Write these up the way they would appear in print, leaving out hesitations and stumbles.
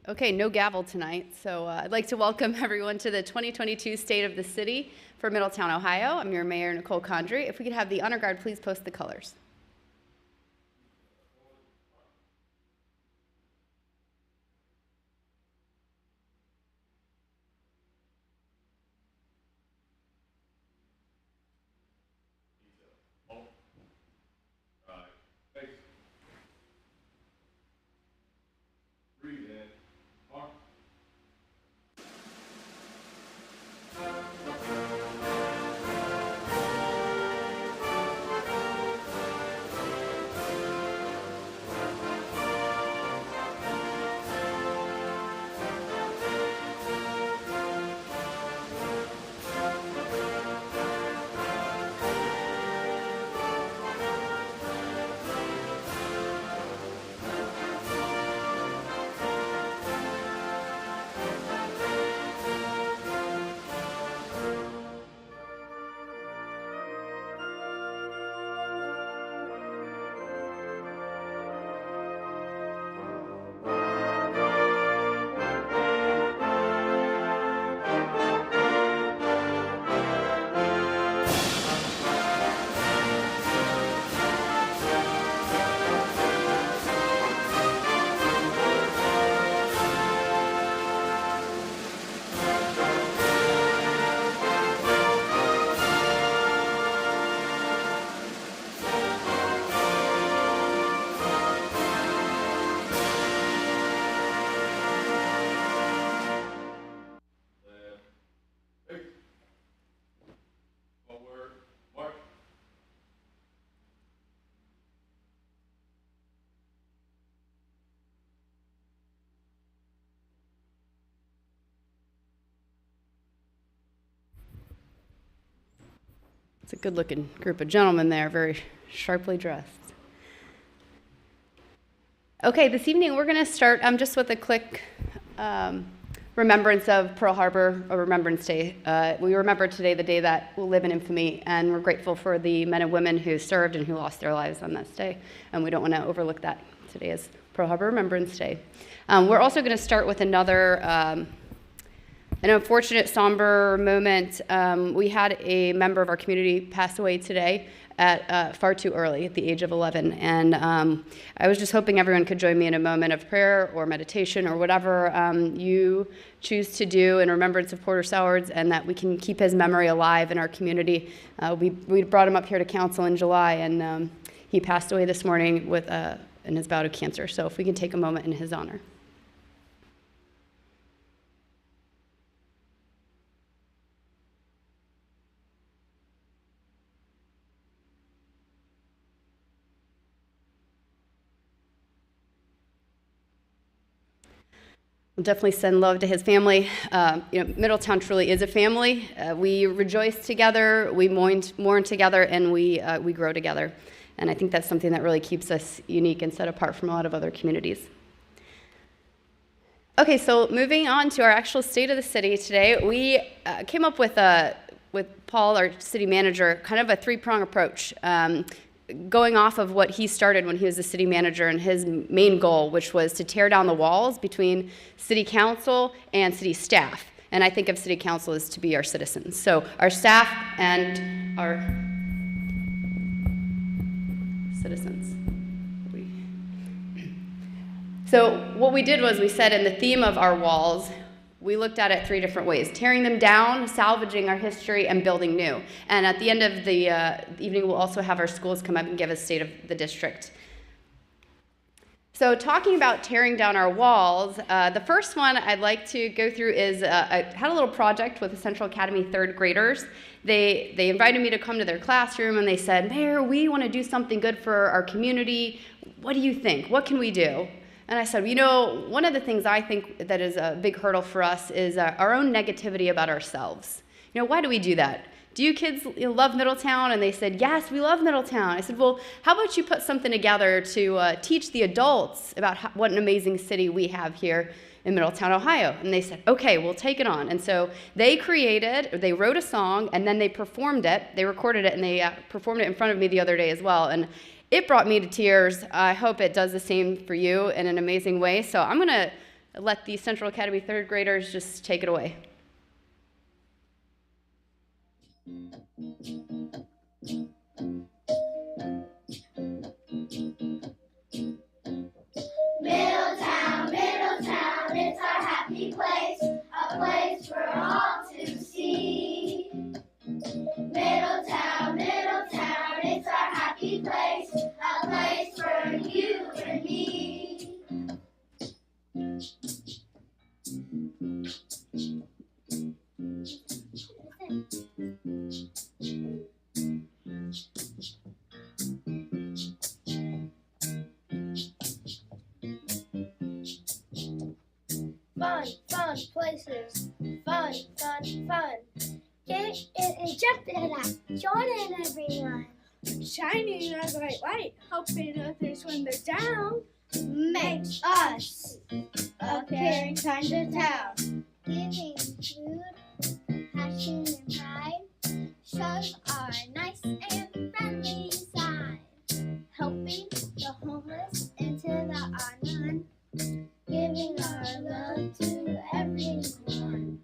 Okay, no gavel tonight, so I'd like to welcome everyone to the 2022 State of the City for Middletown, Ohio. I'm your Mayor, Nicole Condry. If we could have the honor guard please post the colors. It's a good-looking group of gentlemen there, very sharply dressed. Okay, this evening we're going to start just with a quick remembrance of Pearl Harbor, a Remembrance Day. We remember today the day that will live in infamy, and we're grateful for the men and women who served and who lost their lives on this day, and we don't want to overlook that. Today is Pearl Harbor Remembrance Day. We're also going to start with another an unfortunate, somber moment. We had a member of our community pass away today at far too early, at the age of 11. And I was just hoping everyone could join me in a moment of prayer or meditation or whatever you choose to do in remembrance of Porter Sowards, and that we can keep his memory alive in our community. We brought him up here to council in July, and he passed away this morning in his bout of cancer. So if we can take a moment in his honor. We'll definitely send love to his family. Middletown truly is a family. We rejoice together, we mourn together, and we grow together. And I think that's something that really keeps us unique and set apart from a lot of other communities. Okay, so moving on to our actual state of the city today, we came up with Paul, our city manager, kind of a three-prong approach. Going off of what he started when he was the city manager and his main goal, which was to tear down the walls between city council and city staff. And I think of city council as to be our citizens. So our staff and our citizens. So what we did was we said in the theme of our walls, we looked at it three different ways: tearing them down, salvaging our history, and building new. And at the end of the evening, we'll also have our schools come up and give a state of the district. So talking about tearing down our walls, the first one I'd like to go through is I had a little project with the Central Academy third graders. They invited me to come to their classroom, and they said, "Mayor, we want to do something good for our community. What do you think? What can we do?" And I said, one of the things I think that is a big hurdle for us is our own negativity about ourselves. Why do we do that? Do you kids love Middletown? And they said, yes, we love Middletown. I said, well, how about you put something together to teach the adults about what an amazing city we have here in Middletown, Ohio? And they said, okay, we'll take it on. And so they wrote a song, and then they performed it. They recorded it, and they performed it in front of me the other day as well. And it brought me to tears. I hope it does the same for you in an amazing way. So I'm going to let the Central Academy third graders just take it away. Middletown, Middletown, it's our happy place, a place for all to see. Middletown, Middletown, it's our happy place, a place for you and me. Fun, fun places, fun, fun, fun. Get in and jump in that. Join in, everyone. Shining a bright light, helping others when they're down. Makes us a caring kind of town. Giving food, passion and pride shows our nice and friendly side. Helping the homeless and to the unknown. Giving our love to everyone.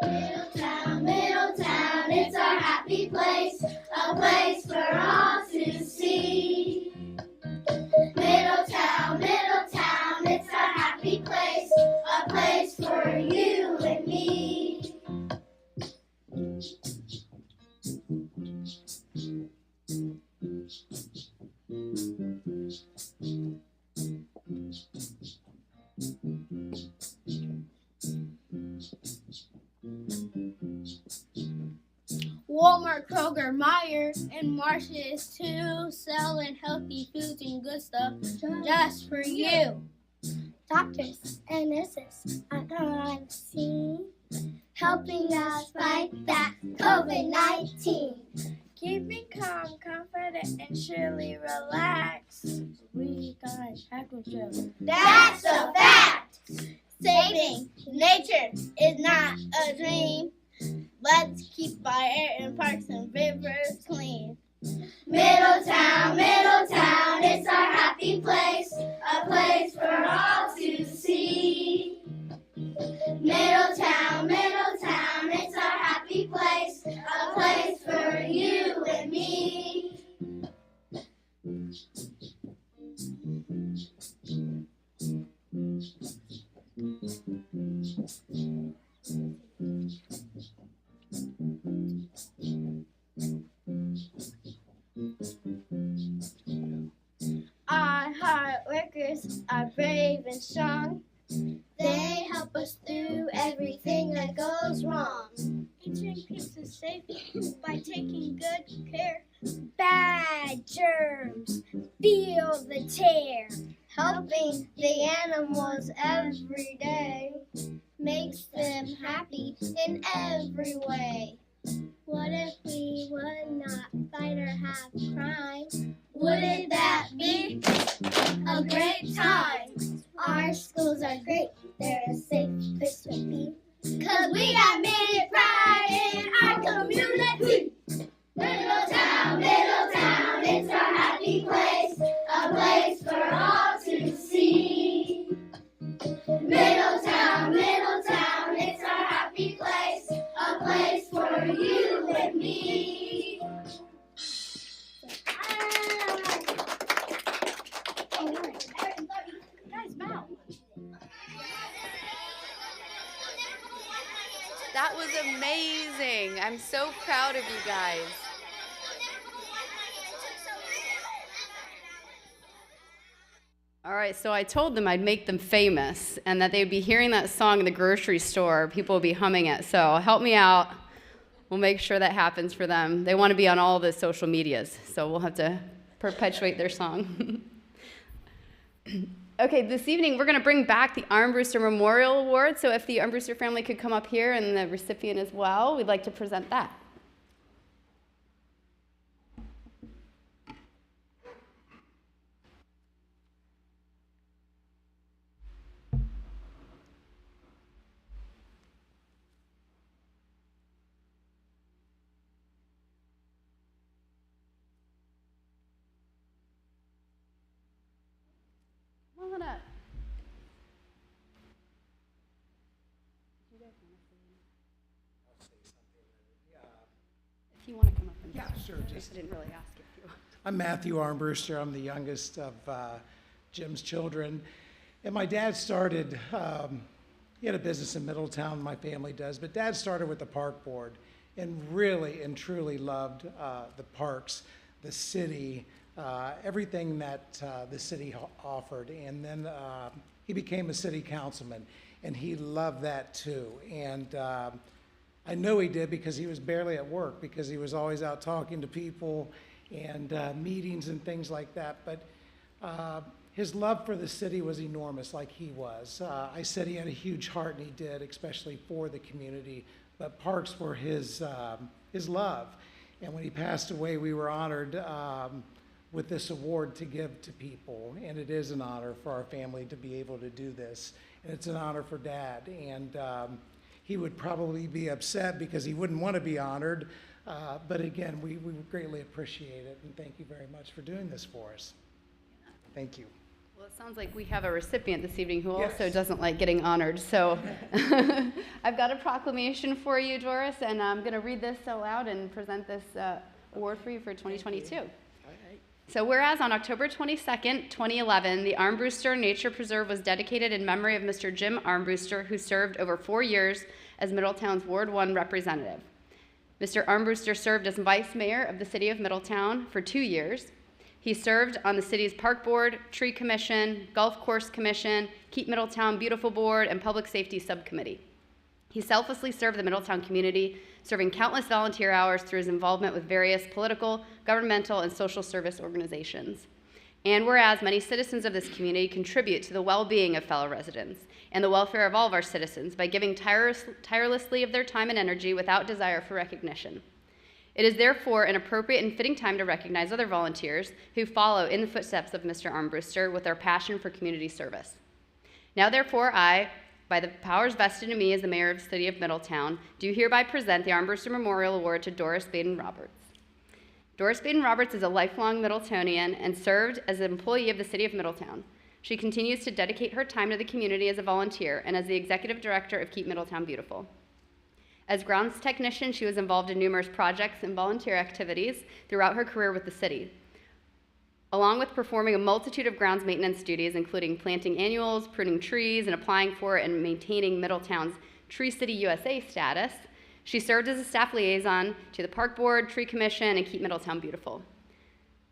Middletown, Middletown, it's our happy place, a place for all to see. Middletown, Middletown, it's our happy place, a place for you and me. Walmart, Kroger, Meijer, and Marshalls too, selling healthy foods and good stuff just for you. Doctors and nurses are on the scene, helping us fight that COVID-19. Keeping calm, confident, and surely relaxed. We got agriculture. That's a fact. Saving nature is not a dream. Let's keep our air and parks and rivers clean. Middletown, Middletown, it's our happy place, a place for all to see. Middletown, Middletown, it's our happy place, a place for you and me. Our hard workers are brave and strong. They help us through everything that goes wrong. Eating keeps us safe by taking good care. Bad germs feel the tear. Helping the animals every day makes them happy in every way. What if we would not fight or have crime? Wouldn't that be a great time? Our schools are great, they're a safe place to be. 'Cause we got many pride in our community. Middletown, Middletown, it's our happy place, a place for all to see. Middletown, Middletown, it's our happy place, a place for you and me. That was amazing. I'm so proud of you guys. All right, so I told them I'd make them famous and that they'd be hearing that song in the grocery store. People would be humming it. So help me out. We'll make sure that happens for them. They want to be on all the social medias, so we'll have to perpetuate their song. Okay, this evening we're going to bring back the Armbruster Memorial Award. So if the Armbruster family could come up here and the recipient as well, we'd like to present that. Come on up. if you want to come up and Yeah, sure. I didn't really ask if you. I'm Matthew Armbruster. I'm the youngest of Jim's children. And my dad started, he had a business in Middletown, my family does, but Dad started with the park board and really and truly loved the parks, the city, everything that the city offered. And then he became a city councilman, and he loved that too. And I know he did because he was barely at work, because he was always out talking to people and meetings and things like that. But his love for the city was enormous, like he was. I said he had a huge heart, and he did, especially for the community. But parks were his love. And when he passed away, we were honored with this award to give to people. And it is an honor for our family to be able to do this. And it's an honor for Dad. And he would probably be upset because he wouldn't want to be honored. But again, we greatly appreciate it. And thank you very much for doing this for us. Thank you. Well, it sounds like we have a recipient this evening who Yes. also doesn't like getting honored. So I've got a proclamation for you, Doris, and I'm going to read this aloud and present this award for you for 2022. So whereas on October 22nd, 2011, the Armbruster Nature Preserve was dedicated in memory of Mr. Jim Armbruster, who served over 4 years as Middletown's Ward 1 representative. Mr. Armbruster served as vice mayor of the city of Middletown for 2 years. He served on the city's park board, tree commission, golf course commission, Keep Middletown Beautiful board, and public safety subcommittee. He selflessly served the Middletown community, serving countless volunteer hours through his involvement with various political, governmental, and social service organizations. And whereas many citizens of this community contribute to the well-being of fellow residents and the welfare of all of our citizens by giving tirelessly of their time and energy without desire for recognition. It is therefore an appropriate and fitting time to recognize other volunteers who follow in the footsteps of Mr. Armbruster with their passion for community service. Now therefore I, by the powers vested in me as the mayor of the city of Middletown, do hereby present the Armbruster Memorial Award to Doris Baden-Roberts. Doris Baden-Roberts is a lifelong Middletonian and served as an employee of the city of Middletown. She continues to dedicate her time to the community as a volunteer and as the executive director of Keep Middletown Beautiful. As grounds technician, she was involved in numerous projects and volunteer activities throughout her career with the city, along with performing a multitude of grounds maintenance duties, including planting annuals, pruning trees, and applying for and maintaining Middletown's Tree City USA status. She served as a staff liaison to the Park Board, Tree Commission, and Keep Middletown Beautiful.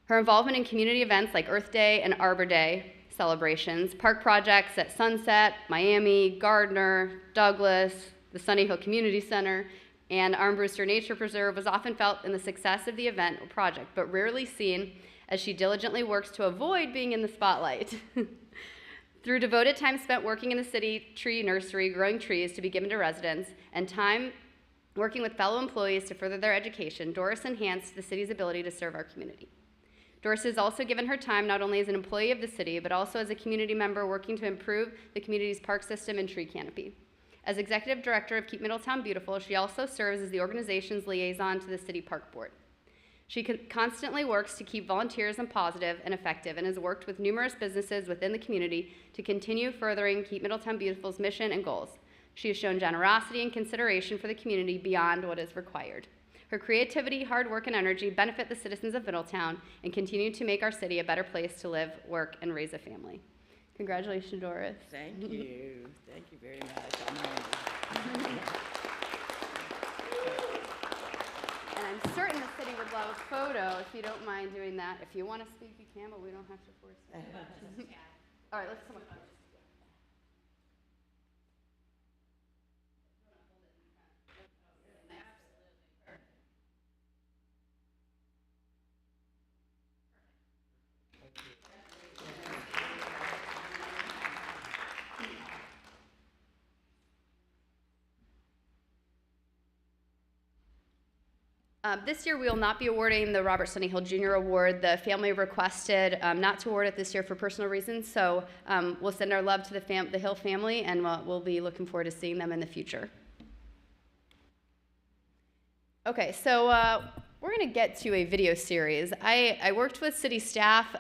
Her involvement in community events like Earth Day and Arbor Day celebrations, park projects at Sunset, Miami, Gardner, Douglas, the Sunny Hill Community Center, and Armbruster Nature Preserve was often felt in the success of the event or project, but rarely seen as she diligently works to avoid being in the spotlight. Through devoted time spent working in the city tree nursery, growing trees to be given to residents, and time working with fellow employees to further their education, Doris enhanced the city's ability to serve our community. Doris has also given her time not only as an employee of the city, but also as a community member working to improve the community's park system and tree canopy. As executive director of Keep Middletown Beautiful, she also serves as the organization's liaison to the city park board. She constantly works to keep volunteerism positive and effective and has worked with numerous businesses within the community to continue furthering Keep Middletown Beautiful's mission and goals. She has shown generosity and consideration for the community beyond what is required. Her creativity, hard work, and energy benefit the citizens of Middletown and continue to make our city a better place to live, work, and raise a family. Congratulations, Doris. Thank you. Thank you very much. I'm honored. And I'm certain the city would love a photo if you don't mind doing that. If you want to speak, you can, but we don't have to force it. All right, let's come on. This year, we will not be awarding the Robert Sunny Hill Jr. Award. The family requested not to award it this year for personal reasons, so we'll send our love to the Hill family, and we'll be looking forward to seeing them in the future. Okay, so we're going to get to a video series. I worked with city staff,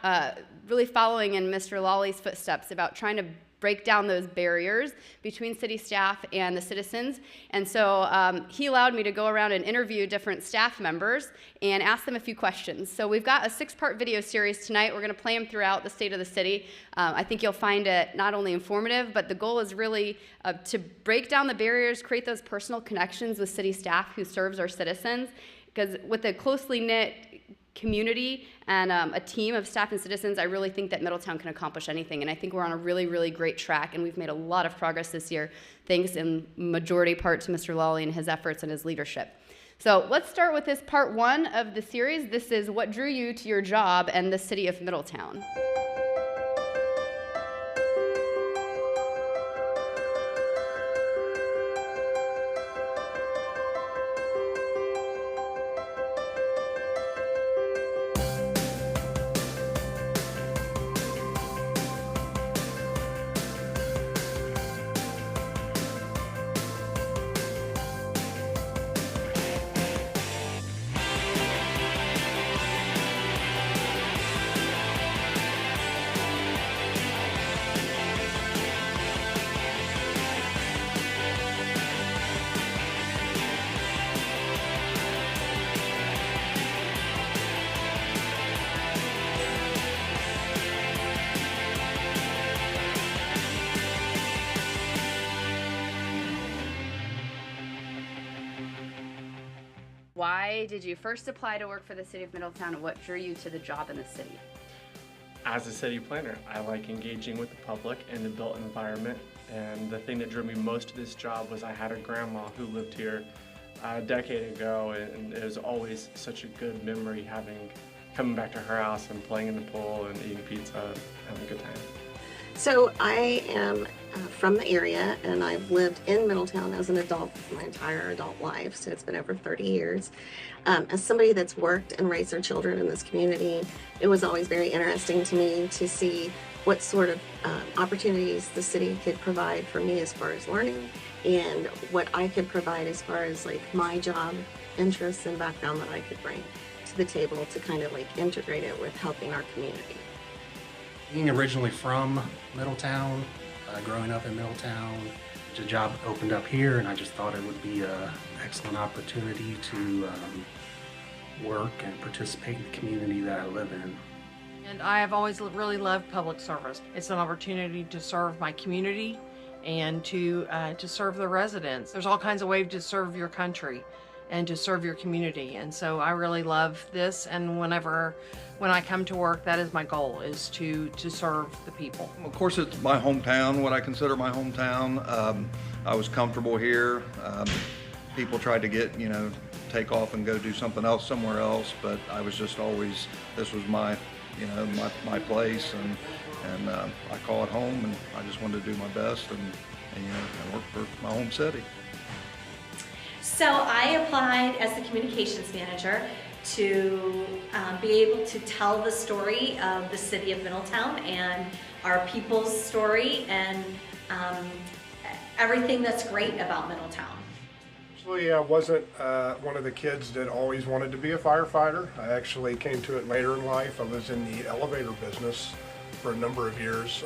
really following in Mr. Lawley's footsteps about trying to break down those barriers between city staff and the citizens. And so he allowed me to go around and interview different staff members and ask them a few questions. So we've got a 6-part video series tonight. We're going to play them throughout the state of the city. I think you'll find it not only informative, but the goal is really to break down the barriers, create those personal connections with city staff who serves our citizens. Because with a closely knit community and a team of staff and citizens, I really think that Middletown can accomplish anything. And I think we're on a really, really great track, and we've made a lot of progress this year, thanks in majority part to Mr. Lawley and his efforts and his leadership. So let's start with this part 1 of the series. This is what drew you to your job and the city of Middletown. Why did you first apply to work for the city of Middletown, and what drew you to the job in the city? As a city planner, I like engaging with the public in the built environment, and the thing that drew me most to this job was I had a grandma who lived here a decade ago, and it was always such a good memory coming back to her house and playing in the pool and eating pizza and having a good time. So I am from the area, and I've lived in Middletown as an adult my entire adult life, so it's been over 30 years. As somebody that's worked and raised their children in this community, it was always very interesting to me to see what sort of opportunities the city could provide for me as far as learning, and what I could provide as far as like my job interests and background that I could bring to the table to kind of like integrate it with helping our community. Being originally from Middletown, growing up in Middletown, the job opened up here, and I just thought it would be an excellent opportunity to work and participate in the community that I live in. And I have always really loved public service. It's an opportunity to serve my community and to serve the residents. There's all kinds of ways to serve your country and to serve your community. And so I really love this, and when I come to work, that is my goal, is to serve the people. Of course, it's my hometown, what I consider my hometown. I was comfortable here. People tried to take off and go do something else somewhere else, but I was just always, this was my place, and I call it home, and I just wanted to do my best and work for my home city. So I applied as the communications manager to be able to tell the story of the city of Middletown and our people's story and everything that's great about Middletown. Actually, I wasn't one of the kids that always wanted to be a firefighter. I actually came to it later in life. I was in the elevator business for a number of years.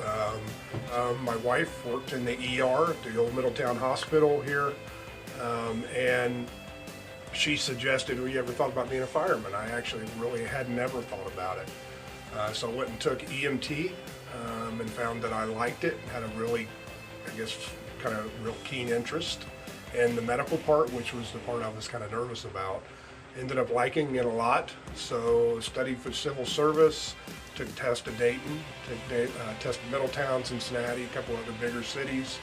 My wife worked in the ER at the old Middletown Hospital here, and she suggested, "Well, you ever thought about being a fireman?" I actually really had never thought about it. So I went and took EMT and found that I liked it, had a really, kind of real keen interest in the medical part, which was the part I was kind of nervous about. Ended up liking it a lot, so studied for civil service, took a test at Dayton, took test at Middletown, Cincinnati, a couple other bigger cities,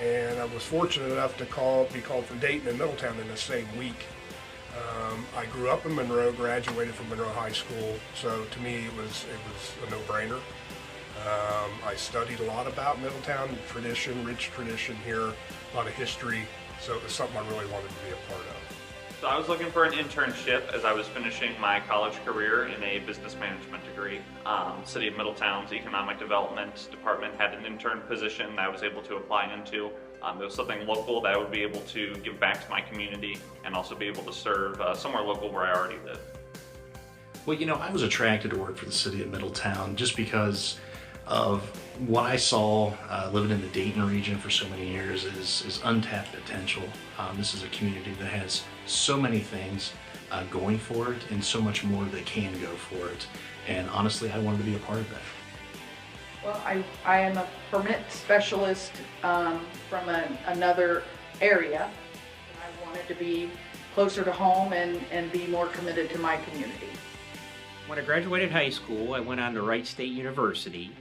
and I was fortunate enough to be called for Dayton and Middletown in the same week. I grew up in Monroe, graduated from Monroe High School, so to me it was a no-brainer. I studied a lot about Middletown, tradition, rich tradition here, a lot of history, so it was something I really wanted to be a part of. So I was looking for an internship as I was finishing my college career in a business management degree. City of Middletown's Economic Development Department had an intern position that I was able to apply into. It was something local that I would be able to give back to my community and also be able to serve somewhere local where I already live. Well, I was attracted to work for the city of Middletown just because of what I saw living in the Dayton region for so many years is untapped potential. This is a community that has so many things going for it and so much more that can go for it. And honestly, I wanted to be a part of that. Well, I am a permit specialist from another area. I wanted to be closer to home and be more committed to my community. When I graduated high school, I went on to Wright State University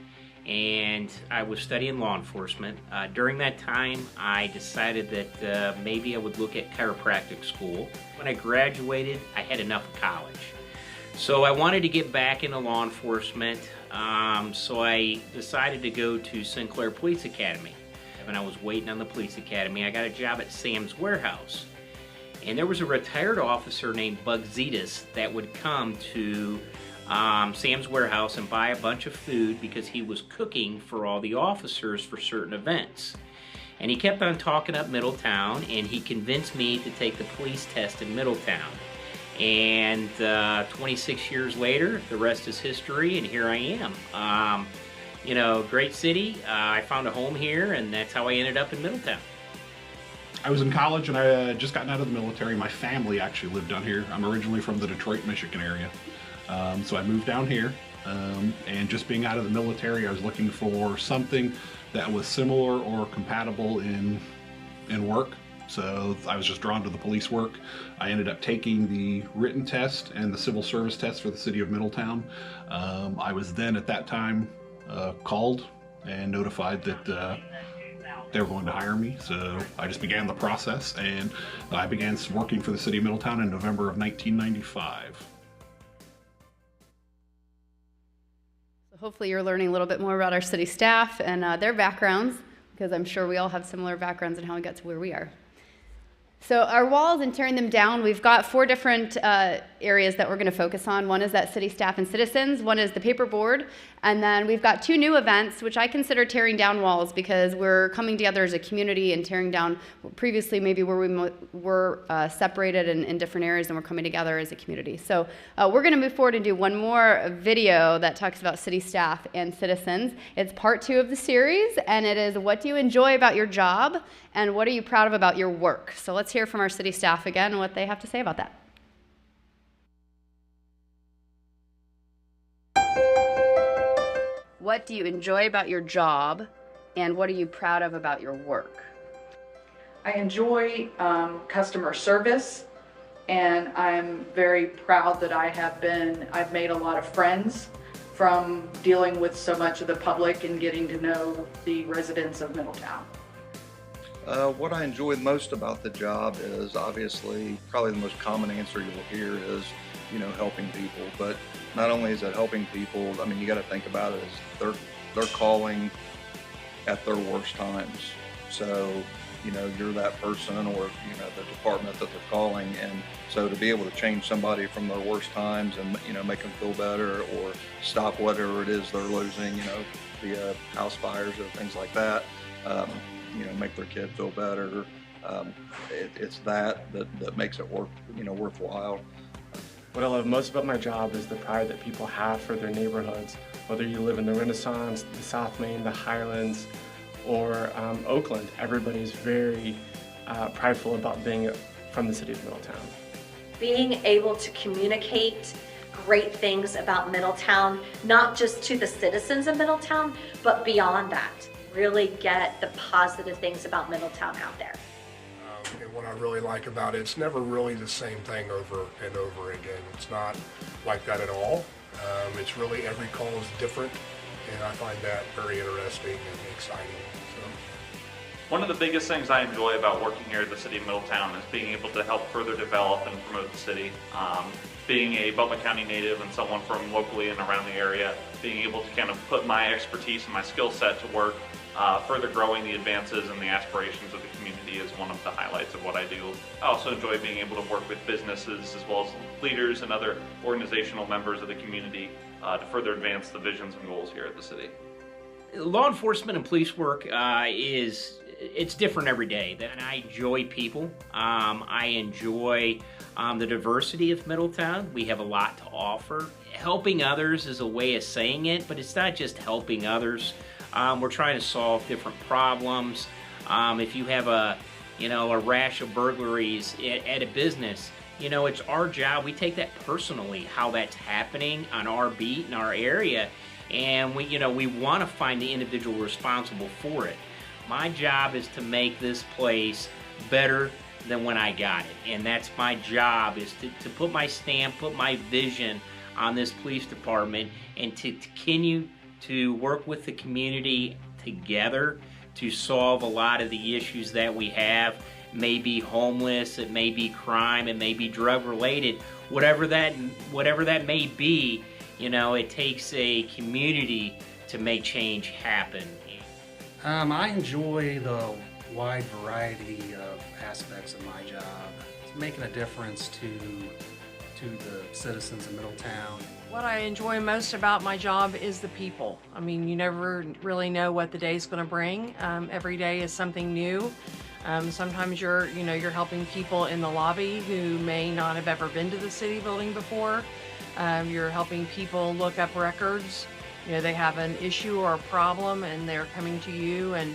and I was studying law enforcement. During that time, I decided that maybe I would look at chiropractic school. When I graduated, I had enough of college. So I wanted to get back into law enforcement, so I decided to go to Sinclair Police Academy. When I was waiting on the police academy, I got a job at Sam's Warehouse. And there was a retired officer named Bug Zetas that would come to Sam's Warehouse and buy a bunch of food because he was cooking for all the officers for certain events. And he kept on talking up Middletown, and he convinced me to take the police test in Middletown. And 26 years later, the rest is history, and here I am. You know, great city. I found a home here, and that's how I ended up in Middletown. I was in college and I had just gotten out of the military. My family actually lived down here. I'm originally from the Detroit, Michigan area. So I moved down here, and just being out of the military, I was looking for something that was similar or compatible in work. So I was just drawn to the police work. I ended up taking the written test and the civil service test for the city of Middletown. I was then at that time called and notified that they were going to hire me. So I just began the process, and I began working for the city of Middletown in November of 1995. So hopefully you're learning a little bit more about our city staff and their backgrounds, because I'm sure we all have similar backgrounds in how we got to where we are. So our walls and tearing them down, we've got 4 different areas that we're going to focus on. One is that city staff and citizens, one is the paperboard, and then we've got 2 new events, which I consider tearing down walls because we're coming together as a community and tearing down previously maybe where we were separated in different areas, and we're coming together as a community. So we're going to move forward and do one more video that talks about city staff and citizens. It's part 2 of the series, and it is what do you enjoy about your job and what are you proud of about your work? So let's hear from our city staff again and what they have to say about that. What do you enjoy about your job and what are you proud of about your work? I enjoy customer service, and I'm very proud that I've made a lot of friends from dealing with so much of the public and getting to know the residents of Middletown. What I enjoy most about the job is obviously probably the most common answer you'll hear is, you know, helping people. But not only is it helping people, I mean, you got to think about it as they're calling at their worst times. So, you know, you're that person or, you know, the department that they're calling. And so to be able to change somebody from their worst times and, you know, make them feel better or stop whatever it is they're losing, you know, the house fires or things like that, you know, make their kid feel better. It's that makes it worthwhile. What I love most about my job is the pride that people have for their neighborhoods, whether you live in the Renaissance, the South Main, the Highlands, or Oakland. Everybody's very prideful about being from the city of Middletown. Being able to communicate great things about Middletown, not just to the citizens of Middletown, but beyond that. Really get the positive things about Middletown out there. And what I really like about it, it's never really the same thing over and over again. It's not like that at all. It's really every call is different, and I find that very interesting and exciting. So. One of the biggest things I enjoy about working here at the City of Middletown is being able to help further develop and promote the city. Being a Butler County native and someone from locally and around the area, being able to kind of put my expertise and my skill set to work, further growing the advances and the aspirations of the community is one of the highlights of what I do. I also enjoy being able to work with businesses as well as leaders and other organizational members of the community to further advance the visions and goals here at the city. Law enforcement and police work it's different every day. And I enjoy people. I enjoy the diversity of Middletown. We have a lot to offer. Helping others is a way of saying it, but it's not just helping others. We're trying to solve different problems. If you have a rash of burglaries at a business, it's our job. We take that personally, how that's happening on our beat in our area, and we want to find the individual responsible for it. My job is to make this place better than when I got it, and that's my job, is to put my stamp, put my vision on this police department, and to continue to work with the community together to solve a lot of the issues that we have. It may be homeless, it may be crime, it may be drug related, whatever that may be. It takes a community to make change happen. I enjoy the wide variety of aspects of my job. It's making a difference to the citizens of Middletown. What I enjoy most about my job is the people. I mean, you never really know what the day's going to bring. Every day is something new. Sometimes you're helping people in the lobby who may not have ever been to the city building before. You're helping people look up records. They have an issue or a problem and they're coming to you, and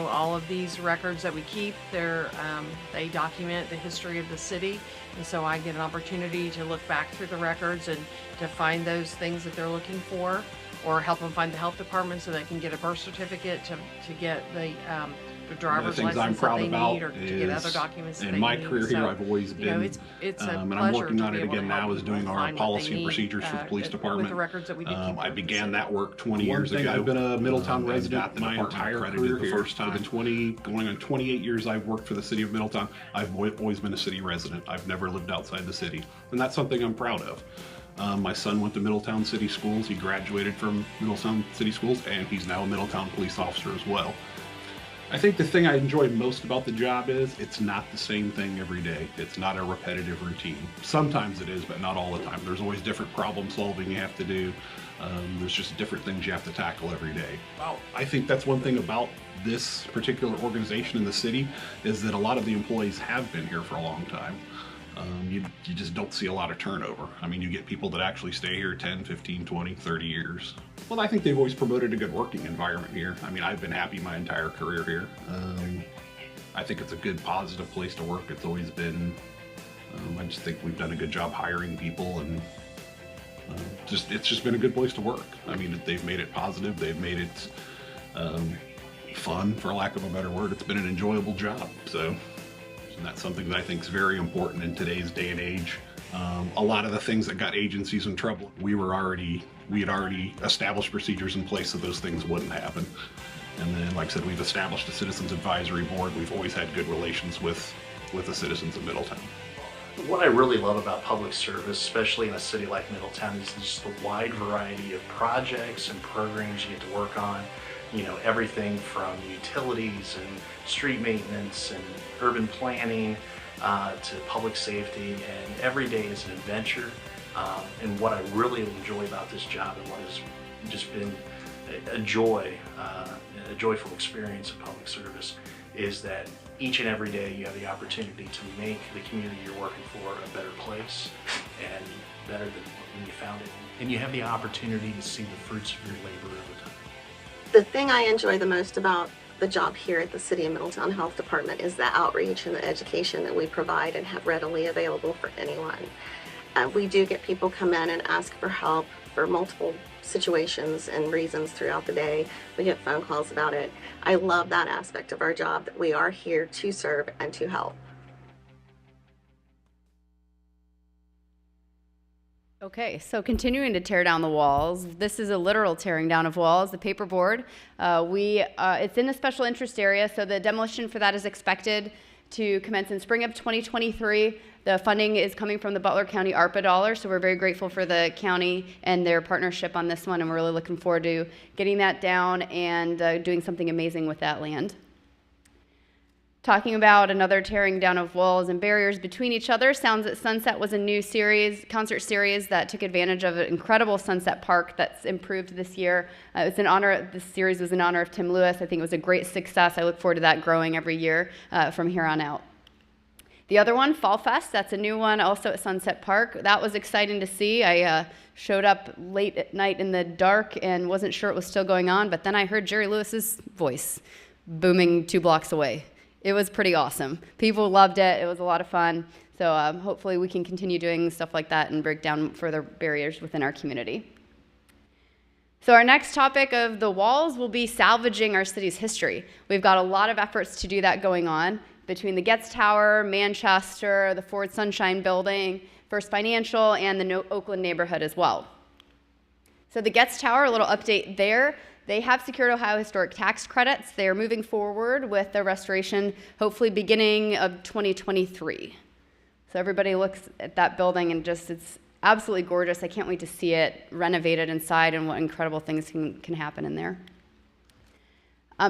all of these records that we keep, they document the history of the city, and so I get an opportunity to look back through the records and to find those things that they're looking for, or help them find the health department so they can get a birth certificate to get the driver's license that they need, or to get other documents that they need. In my career here, I've always been, it's a and I'm working pleasure on to it be able again to help now, is people doing our find what policy they and need, procedures for the police department. with the records that we do keep I with the began city. that work 20 years ago. I've been a Middletown I've resident got the my department entire accredited career the here. first time. Going on 28 years I've worked for the city of Middletown. I've always been a city resident. I've never lived outside the city, and that's something I'm proud of. My son went to Middletown City Schools. He graduated from Middletown City Schools, and he's now a Middletown police officer as well. I think the thing I enjoy most about the job is it's not the same thing every day. It's not a repetitive routine. Sometimes it is, but not all the time. There's always different problem solving you have to do. There's just different things you have to tackle every day. Well, I think that's one thing about this particular organization in the city, is that a lot of the employees have been here for a long time. You just don't see a lot of turnover. I mean, you get people that actually stay here 10, 15, 20, 30 years. Well, I think they've always promoted a good working environment here. I mean, I've been happy my entire career here. I think it's a good, positive place to work. It's always been, I just think we've done a good job hiring people, and it's just been a good place to work. I mean, they've made it positive. They've made it fun, for lack of a better word. It's been an enjoyable job. So. And that's something that I think is very important in today's day and age. A lot of the things that got agencies in trouble, we had already established procedures in place so those things wouldn't happen. And then, like I said, we've established a Citizens Advisory Board. We've always had good relations with the citizens of Middletown. What I really love about public service, especially in a city like Middletown, is just the wide variety of projects and programs you get to work on. Everything from utilities and street maintenance and urban planning to public safety, and every day is an adventure. And what I really enjoy about this job, and what has just been a joyful experience of public service, is that each and every day you have the opportunity to make the community you're working for a better place, and better than when you found it. And you have the opportunity to see the fruits of your labor over time. The thing I enjoy the most about the job here at the City of Middletown Health Department is the outreach and the education that we provide and have readily available for anyone. We do get people come in and ask for help for multiple situations and reasons throughout the day. We get phone calls about it. I love that aspect of our job, that we are here to serve and to help. Okay, so continuing to tear down the walls. This is a literal tearing down of walls, the paperboard. It's in a special interest area, so the demolition for that is expected to commence in spring of 2023. The funding is coming from the Butler County ARPA dollars, so we're very grateful for the county and their partnership on this one, and we're really looking forward to getting that down and doing something amazing with that land. Talking about another tearing down of walls and barriers between each other, Sounds at Sunset was a new concert series that took advantage of an incredible Sunset Park that's improved this year. This series was in honor of Tim Lewis. I think it was a great success. I look forward to that growing every year from here on out. The other one, Fall Fest, that's a new one also at Sunset Park. That was exciting to see. I showed up late at night in the dark and wasn't sure it was still going on, but then I heard Jerry Lewis's voice booming 2 blocks away. It was pretty awesome. People loved it. It was a lot of fun. So hopefully we can continue doing stuff like that and break down further barriers within our community. So our next topic of the walls will be salvaging our city's history. We've got a lot of efforts to do that going on between the Getz Tower, Manchester, the Ford Sunshine Building, First Financial, and the Oakland neighborhood as well. So the Getz Tower, a little update there. They have secured Ohio Historic Tax Credits. They are moving forward with the restoration, hopefully beginning of 2023. So everybody looks at that building and just, it's absolutely gorgeous. I can't wait to see it renovated inside and what incredible things can happen in there.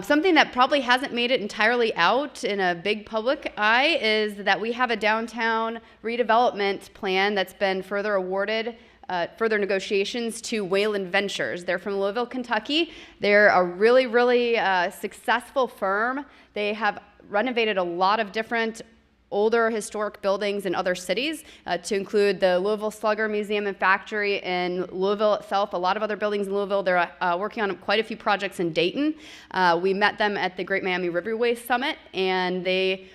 Something that probably hasn't made it entirely out in a big public eye is that we have a downtown redevelopment plan that's been further awarded, further negotiations to Wayland Ventures. They're from Louisville, Kentucky. They're a really, really successful firm. They have renovated a lot of different older historic buildings in other cities, to include the Louisville Slugger Museum and Factory in Louisville itself, a lot of other buildings in Louisville. They're working on quite a few projects in Dayton. We met them at the Great Miami Riverway Summit, and they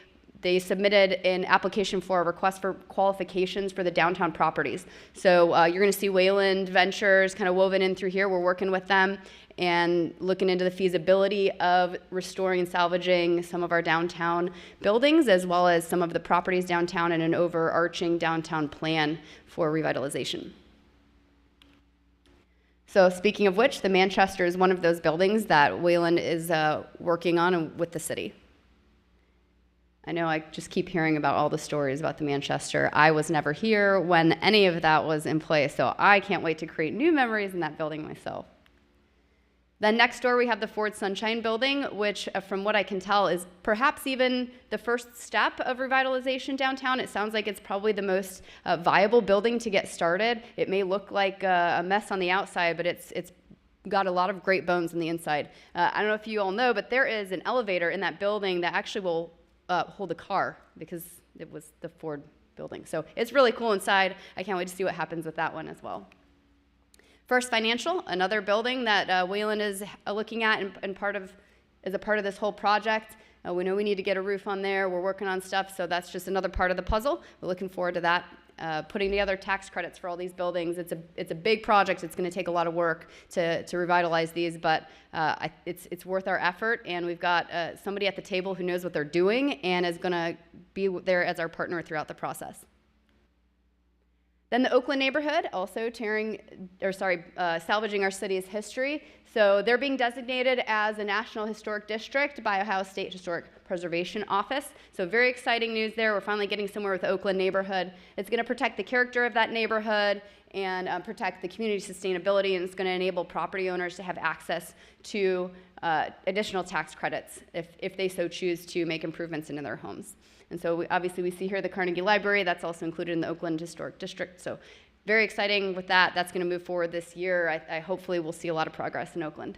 submitted an application for a request for qualifications for the downtown properties. So you're going to see Wayland Ventures kind of woven in through here. We're working with them and looking into the feasibility of restoring and salvaging some of our downtown buildings, as well as some of the properties downtown and an overarching downtown plan for revitalization. So speaking of which, the Manchester is one of those buildings that Wayland is working on with the city. I know I just keep hearing about all the stories about the Manchester. I was never here when any of that was in place, so I can't wait to create new memories in that building myself. Then next door we have the Ford Sunshine Building, which from what I can tell is perhaps even the first step of revitalization downtown. It sounds like it's probably the most viable building to get started. It may look like a mess on the outside, but it's got a lot of great bones on the inside. I don't know if you all know, but there is an elevator in that building that actually will hold a car because it was the Ford building. So it's really cool inside. I can't wait to see what happens with that one as well. First Financial, another building that Wayland is looking at and is a part of this whole project. We know we need to get a roof on there. We're working on stuff, so that's just another part of the puzzle. We're looking forward to that. Putting together tax credits for all these buildings. It's a big project. It's going to take a lot of work to revitalize these, but it's worth our effort. And we've got somebody at the table who knows what they're doing and is going to be there as our partner throughout the process. Then the Oakland neighborhood, also salvaging our city's history. So they're being designated as a National Historic District by Ohio State Historic Preservation Office. So very exciting news there. We're finally getting somewhere with the Oakland neighborhood. It's going to protect the character of that neighborhood and protect the community sustainability, and it's going to enable property owners to have access to additional tax credits if they so choose to make improvements into their homes. And so obviously we see here the Carnegie Library. That's also included in the Oakland Historic District. So very exciting with that. That's going to move forward this year. I hopefully we'll see a lot of progress in Oakland.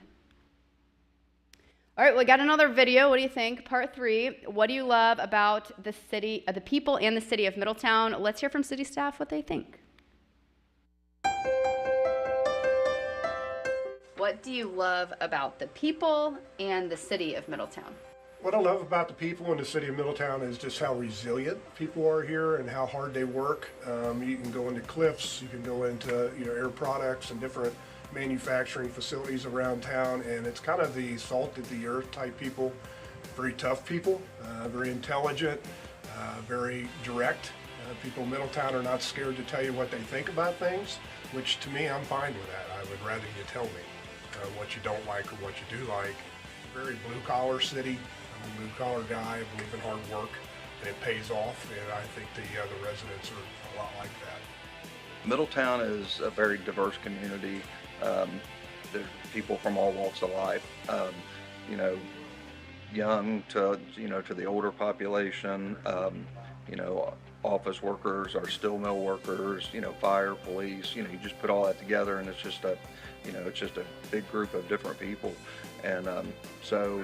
All right, we got another video. What do you think? Part 3. What do you love about the city, the people and the city of Middletown? Let's hear from city staff what they think. What do you love about the people and the city of Middletown? What I love about the people in the city of Middletown is just how resilient people are here and how hard they work. You can go into Cliffs, you can go into Air Products and different manufacturing facilities around town, and it's kind of the salt of the earth type people, very tough people, very intelligent, very direct. People in Middletown are not scared to tell you what they think about things, which to me, I'm fine with that. I would rather you tell me what you don't like or what you do like. Very blue-collar city. I'm a blue-collar guy. I believe in hard work, and it pays off, and I think the residents are a lot like that. Middletown is a very diverse community. There's people from all walks of life, young to the older population, office workers, our steel mill workers, fire, police, you just put all that together and it's just a big group of different people. And so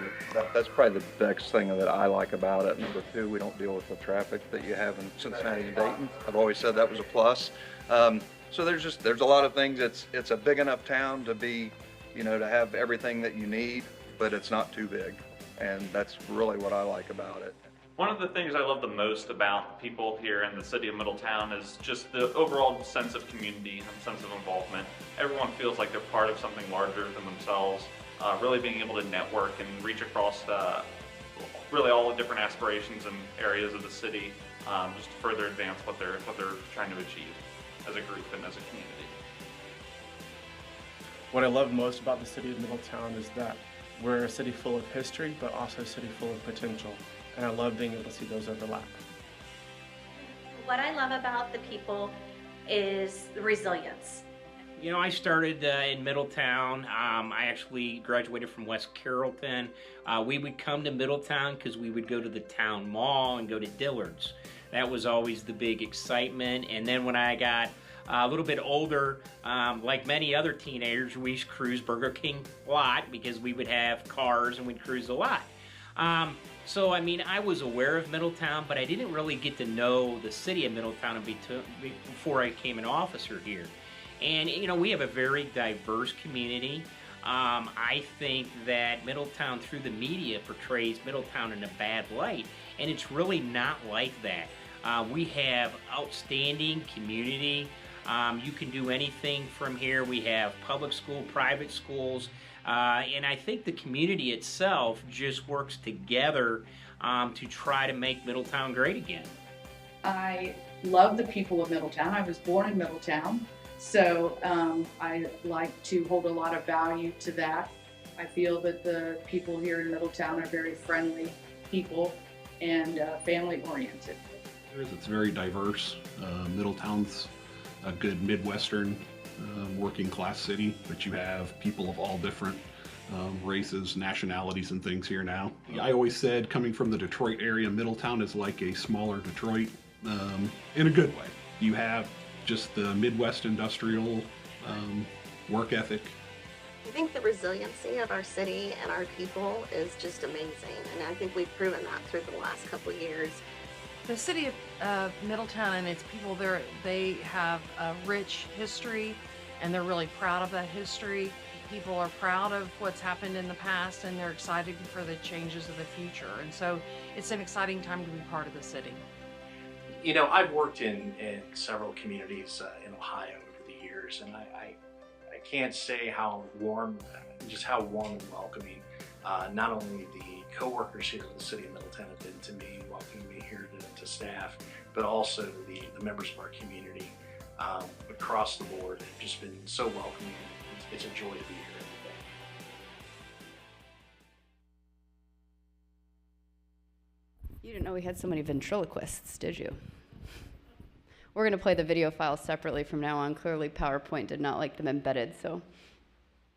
that's probably the next thing that I like about it. Number two, we don't deal with the traffic that you have in Cincinnati and Dayton. I've always said that was a plus. So there's a lot of things. It's a big enough town to be, to have everything that you need, but it's not too big. And that's really what I like about it. One of the things I love the most about people here in the city of Middletown is just the overall sense of community and sense of involvement. Everyone feels like they're part of something larger than themselves. Really being able to network and reach across really all the different aspirations and areas of the city, just to further advance what they're trying to achieve as a group and as a community. What I love most about the city of Middletown is that we're a city full of history, but also a city full of potential. And I love being able to see those overlap. What I love about the people is the resilience. I started in Middletown. I actually graduated from West Carrollton. We would come to Middletown because we would go to the town mall and go to Dillard's. That was always the big excitement. And then when I got a little bit older, like many other teenagers, we used to cruise Burger King a lot because we would have cars and we'd cruise a lot. So, I was aware of Middletown, but I didn't really get to know the city of Middletown before I became an officer here. And, we have a very diverse community. I think that Middletown, through the media, portrays Middletown in a bad light, and it's really not like that. We have outstanding community. You can do anything from here. We have public school, private schools, and I think the community itself just works together to try to make Middletown great again. I love the people of Middletown. I was born in Middletown, so I like to hold a lot of value to that. I feel that the people here in Middletown are very friendly people and family-oriented. It's very diverse. Middletown's a good Midwestern working class city, but you have people of all different races, nationalities, and things here now. I always said, coming from the Detroit area, Middletown is like a smaller Detroit in a good way. You have just the Midwest industrial work ethic. I think the resiliency of our city and our people is just amazing, and I think we've proven that through the last couple of years. The city of Middletown and its people, they have a rich history, and they're really proud of that history. People are proud of what's happened in the past, and they're excited for the changes of the future. And so it's an exciting time to be part of the city. I've worked in several communities in Ohio over the years, and I can't say how warm and welcoming not only the co-workers here in the city of Middletown have been to me, welcoming me here to staff, but also the members of our community across the board have just been so welcoming. It's a joy to be here every day. You didn't know we had so many ventriloquists, did you? We're going to play the video files separately from now on. Clearly, PowerPoint did not like them embedded, so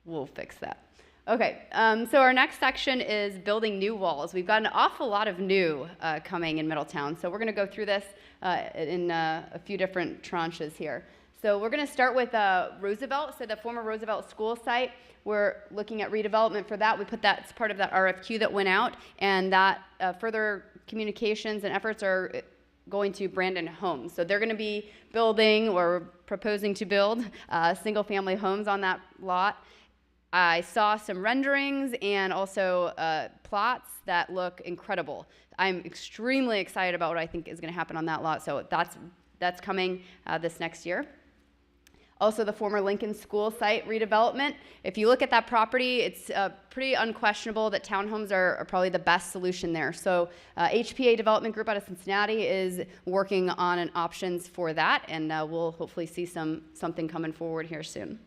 we'll fix that. Okay, so our next section is building new walls. We've got an awful lot of new coming in Middletown, so we're going to go through this in a few different tranches here. So we're going to start with Roosevelt, so the former Roosevelt school site. We're looking at redevelopment for that. We put that as part of that RFQ that went out, and that further communications and efforts are going to Brandon Homes. So they're going to be building or proposing to build single-family homes on that lot. I saw some renderings and also plots that look incredible. I'm extremely excited about what I think is going to happen on that lot, so that's coming this next year. Also, the former Lincoln School site redevelopment. If you look at that property, it's pretty unquestionable that townhomes are probably the best solution there. So HPA Development Group out of Cincinnati is working on an options for that, and we'll hopefully see something coming forward here soon.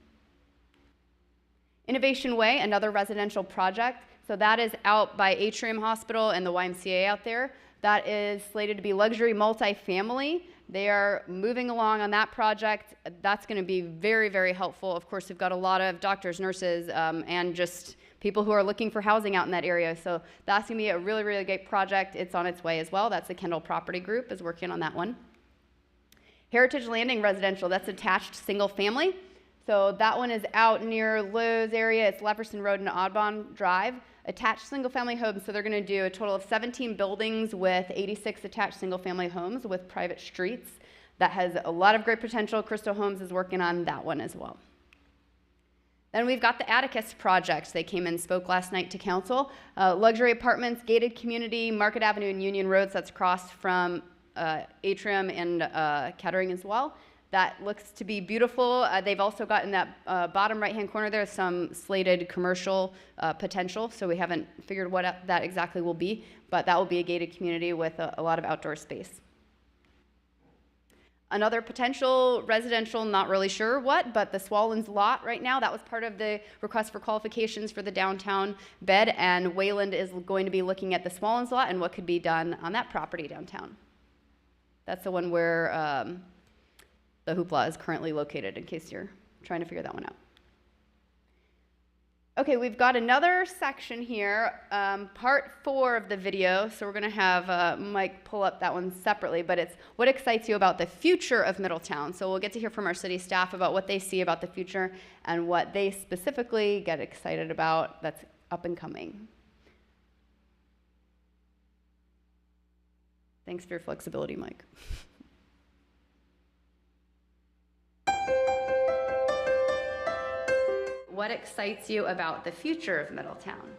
Innovation Way, another residential project. So that is out by Atrium Hospital and the YMCA out there. That is slated to be luxury multifamily. They are moving along on that project. That's going to be very, very helpful. Of course, we've got a lot of doctors, nurses, and just people who are looking for housing out in that area. So that's going to be a really, really great project. It's on its way as well. That's the Kendall Property Group is working on that one. Heritage Landing Residential, that's attached single family. So that one is out near Lowe's area. It's Lefferson Road and Audubon Drive. Attached single family homes. So they're going to do a total of 17 buildings with 86 attached single family homes with private streets. That has a lot of great potential. Crystal Homes is working on that one as well. Then we've got the Atticus project. They came and spoke last night to council. Luxury apartments, gated community, Market Avenue and Union Roads. That's across from Atrium and Kettering as well. That looks to be beautiful. They've also got in that bottom right-hand corner there some slated commercial potential. So we haven't figured what that exactly will be, but that will be a gated community with a lot of outdoor space. Another potential residential, not really sure what, but the Swallens lot right now, that was part of the request for qualifications for the downtown bed, and Wayland is going to be looking at the Swallens lot and what could be done on that property downtown. That's the one where the hoopla is currently located, in case you're trying to figure that one out. Okay, we've got another section here, part 4 of the video, so we're going to have Mike pull up that one separately, but it's what excites you about the future of Middletown. So we'll get to hear from our city staff about what they see about the future and what they specifically get excited about that's up and coming. Thanks for your flexibility, Mike. What excites you about the future of Middletown?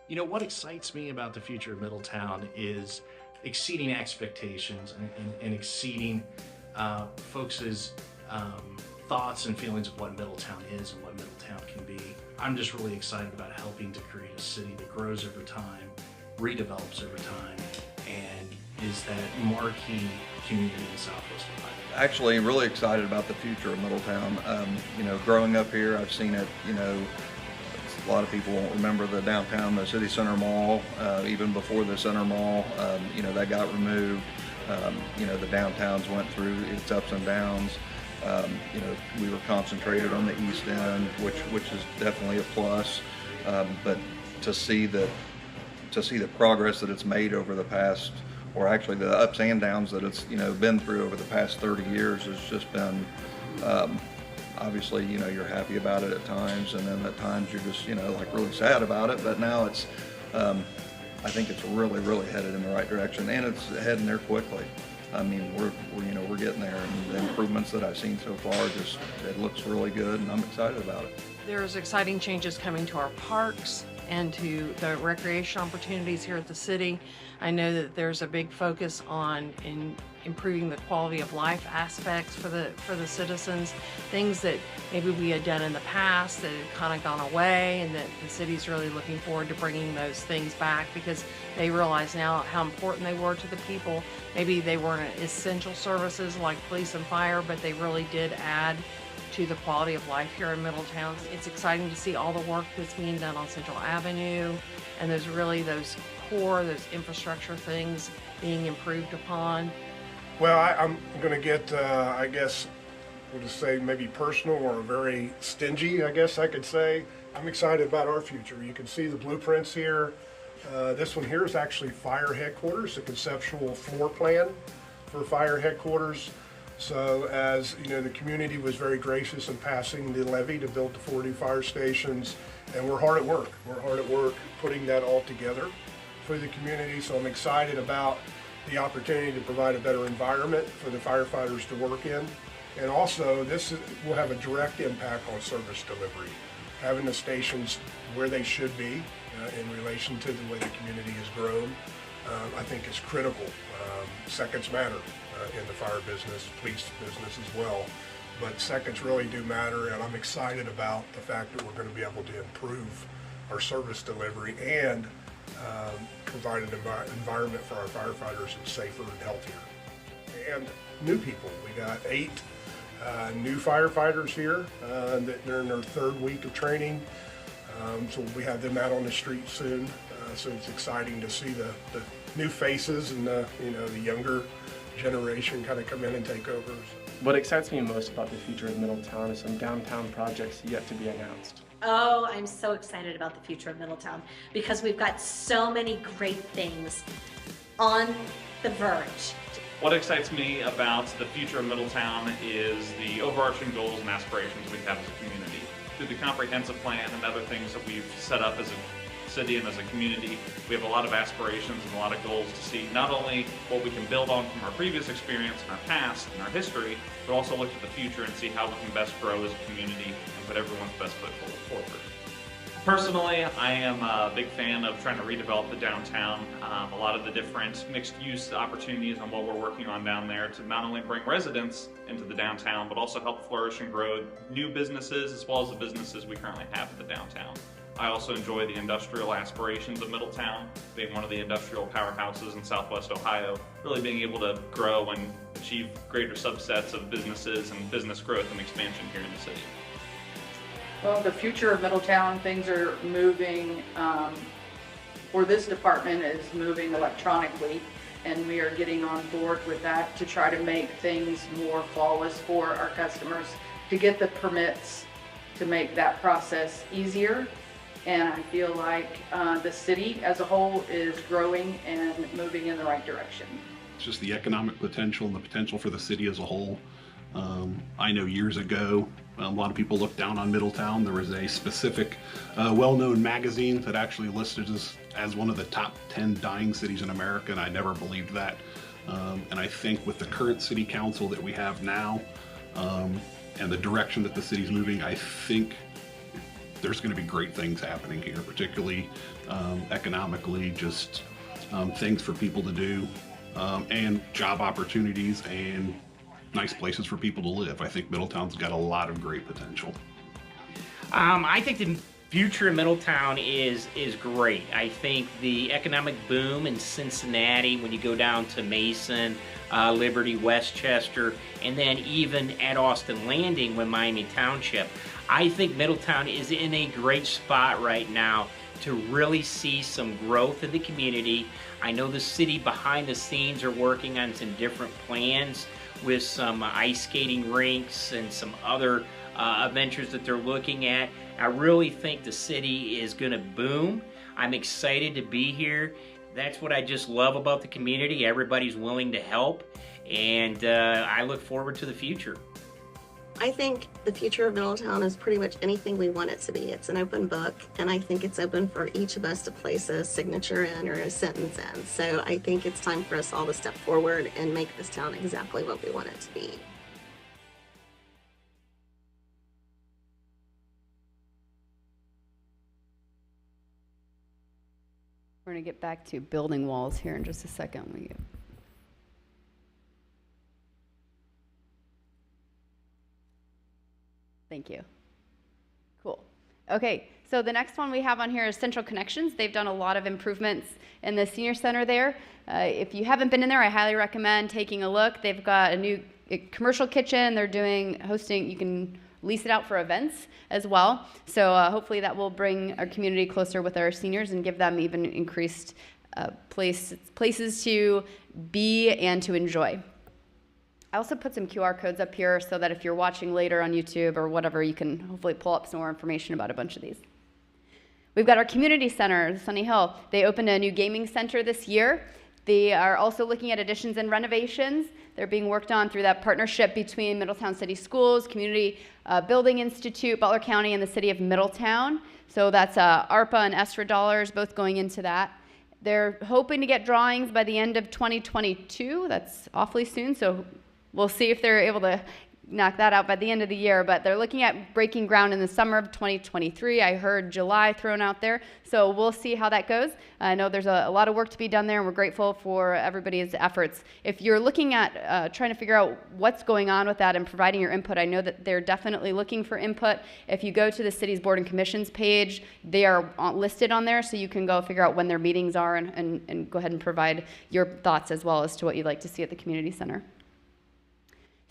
You know, what excites me about the future of Middletown is exceeding expectations and exceeding folks' thoughts and feelings of what Middletown is and what Middletown can be. I'm just really excited about helping to create a city that grows over time, redevelops over time, and is that marquee community in Southwest Ohio. Actually, really excited about the future of Middletown. You know, growing up here, I've seen it. You know, a lot of people won't remember the downtown, the city center mall. Even before the center mall, you know, that got removed. You know, the downtowns went through its ups and downs. You know, we were concentrated on the east end, which is definitely a plus. But to see the progress that it's made over the past, or actually the ups and downs that it's, you know, been through over the past 30 years has just been, obviously, you know, you're happy about it at times, and then at times you're just, you know, like really sad about it. But now it's, I think it's really headed in the right direction, and it's heading there quickly. I mean, we're getting there, and the improvements that I've seen so far, just, it looks really good, and I'm excited about it. There's exciting changes coming to our parks and to the recreation opportunities here at the city. I know that there's a big focus on improving the quality of life aspects for the citizens, things that maybe we had done in the past that had kind of gone away, and that the city's really looking forward to bringing those things back because they realize now how important they were to the people. Maybe they weren't essential services like police and fire, but they really did add to the quality of life here in Middletown. It's exciting to see all the work that's being done on Central Avenue, and there's really those infrastructure things being improved upon. Well, I'm going to get, I guess, we'll just say maybe personal or very stingy, I guess I could say. I'm excited about our future. You can see the blueprints here. This one here is actually fire headquarters, a conceptual floor plan for fire headquarters. So as you know, the community was very gracious in passing the levy to build the 40 fire stations, and we're hard at work. We're hard at work putting that all together for the community. So I'm excited about the opportunity to provide a better environment for the firefighters to work in. And also, this will have a direct impact on service delivery. Having the stations where they should be in relation to the way the community has grown, I think is critical. Seconds matter in the fire business, police business as well. But seconds really do matter, and I'm excited about the fact that we're going to be able to improve our service delivery and provide an environment for our firefighters that's safer and healthier. And new people. We got 8 new firefighters here that they're in their 3rd week of training. So we have them out on the street soon. So it's exciting to see the new faces and the younger generation kind of come in and take over. What excites me most about the future of Middletown is some downtown projects yet to be announced. Oh, I'm so excited about the future of Middletown because we've got so many great things on the verge. What excites me about the future of Middletown is the overarching goals and aspirations we have as a community. Through the comprehensive plan and other things that we've set up as a city and as a community, we have a lot of aspirations and a lot of goals to see not only what we can build on from our previous experience and our past and our history, but also look to the future and see how we can best grow as a community and put everyone's best foot forward. Personally, I am a big fan of trying to redevelop the downtown. A lot of the different mixed-use opportunities and what we're working on down there to not only bring residents into the downtown, but also help flourish and grow new businesses as well as the businesses we currently have in the downtown. I also enjoy the industrial aspirations of Middletown, being one of the industrial powerhouses in Southwest Ohio, really being able to grow and achieve greater subsets of businesses and business growth and expansion here in the city. Well, the future of Middletown, things are moving, or this department is moving electronically, and we are getting on board with that to try to make things more flawless for our customers, to get the permits, to make that process easier. And I feel like the city as a whole is growing and moving in the right direction. It's just the economic potential and the potential for the city as a whole. I know years ago, a lot of people looked down on Middletown. There was a specific well-known magazine that actually listed us as one of the top 10 dying cities in America, and I never believed that. And I think with the current city council that we have now, and the direction that the city's moving, I think there's going to be great things happening here, particularly economically, just things for people to do, and job opportunities and nice places for people to live. I think Middletown's got a lot of great potential. I think the future of Middletown is great. I think the economic boom in Cincinnati, when you go down to Mason, Liberty, Westchester, and then even at Austin Landing with Miami Township, I think Middletown is in a great spot right now to really see some growth in the community. I know the city behind the scenes are working on some different plans with some ice skating rinks and some other ventures that they're looking at. I really think the city is going to boom. I'm excited to be here. That's what I just love about the community. Everybody's willing to help, and I look forward to the future. I think the future of Middletown is pretty much anything we want it to be. It's an open book, and I think it's open for each of us to place a signature in or a sentence in. So I think it's time for us all to step forward and make this town exactly what we want it to be. We're going to get back to building walls here in just a second. Thank you. Cool. Okay, so the next one we have on here is Central Connections. They've done a lot of improvements in the senior center there. If you haven't been in there, I highly recommend taking a look. They've got a new commercial kitchen. They're hosting, you can lease it out for events as well. So hopefully that will bring our community closer with our seniors and give them even increased places to be and to enjoy. I also put some QR codes up here so that if you're watching later on YouTube or whatever, you can hopefully pull up some more information about a bunch of these. We've got our community center, Sunny Hill. They opened a new gaming center this year. They are also looking at additions and renovations. They're being worked on through that partnership between Middletown City Schools, Community Building Institute, Butler County, and the City of Middletown. So that's ARPA and ESSER dollars, both going into that. They're hoping to get drawings by the end of 2022. That's awfully soon, so we'll see if they're able to knock that out by the end of the year, but they're looking at breaking ground in the summer of 2023. I heard July thrown out there, so we'll see how that goes. I know there's a lot of work to be done there, and we're grateful for everybody's efforts. If you're looking at trying to figure out what's going on with that and providing your input, I know that they're definitely looking for input. If you go to the city's board and commissions page, they are listed on there, so you can go figure out when their meetings are and go ahead and provide your thoughts as well as to what you'd like to see at the community center.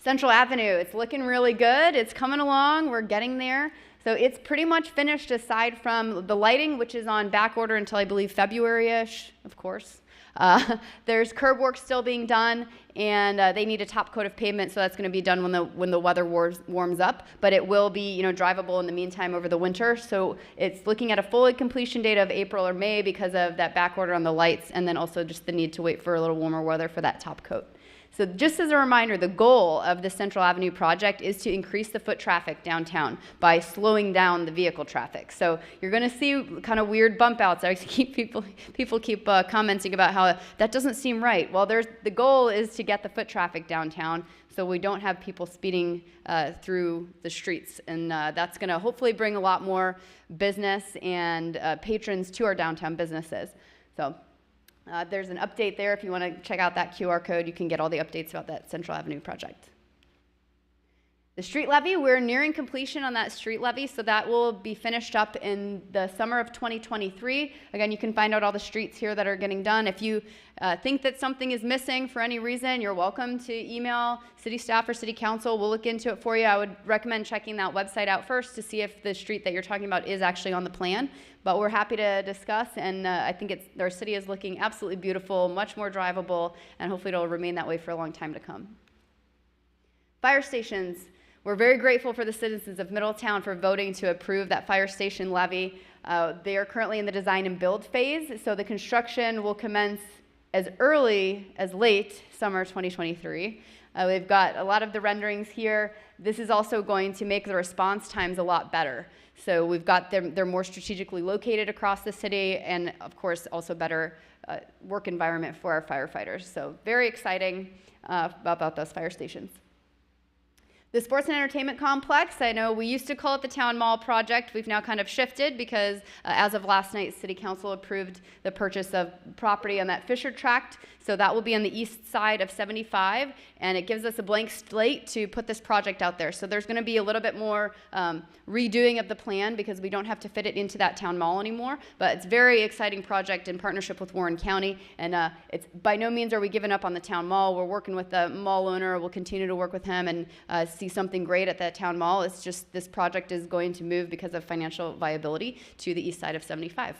Central Avenue, it's looking really good. It's coming along. We're getting there. So it's pretty much finished aside from the lighting, which is on back order until I believe February-ish, of course. There's curb work still being done, and they need a top coat of pavement, so that's going to be done when the weather warms up. But it will be, drivable in the meantime over the winter. So it's looking at a full completion date of April or May because of that back order on the lights, and then also just the need to wait for a little warmer weather for that top coat. So just as a reminder, the goal of the Central Avenue project is to increase the foot traffic downtown by slowing down the vehicle traffic. So you're going to see kind of weird bump outs. I keep people keep commenting about how that doesn't seem right. Well, the goal is to get the foot traffic downtown so we don't have people speeding through the streets. And that's going to hopefully bring a lot more business and patrons to our downtown businesses. So there's an update there. If you want to check out that QR code, you can get all the updates about that Central Avenue project. The street levy, we're nearing completion on that street levy, so that will be finished up in the summer of 2023. Again, you can find out all the streets here that are getting done. If you think that something is missing for any reason, you're welcome to email city staff or city council. We'll look into it for you. I would recommend checking that website out first to see if the street that you're talking about is actually on the plan. But we're happy to discuss, and I think our city is looking absolutely beautiful, much more drivable, and hopefully it'll remain that way for a long time to come. Fire stations. We're very grateful for the citizens of Middletown for voting to approve that fire station levy. They are currently in the design and build phase, so the construction will commence as early as late summer 2023. We've got a lot of the renderings here. This is also going to make the response times a lot better. So we've got them, they're more strategically located across the city, and of course also better work environment for our firefighters. So very exciting about those fire stations. The sports and entertainment complex, I know we used to call it the Town Mall project. We've now kind of shifted because as of last night, City Council approved the purchase of property on that Fisher Tract. So that will be on the east side of 75, and it gives us a blank slate to put this project out there. So there's going to be a little bit more redoing of the plan because we don't have to fit it into that town mall anymore. But it's a very exciting project in partnership with Warren County, and it's by no means are we giving up on the town mall. We're working with the mall owner. We'll continue to work with him and see something great at that town mall. It's just this project is going to move because of financial viability to the east side of 75.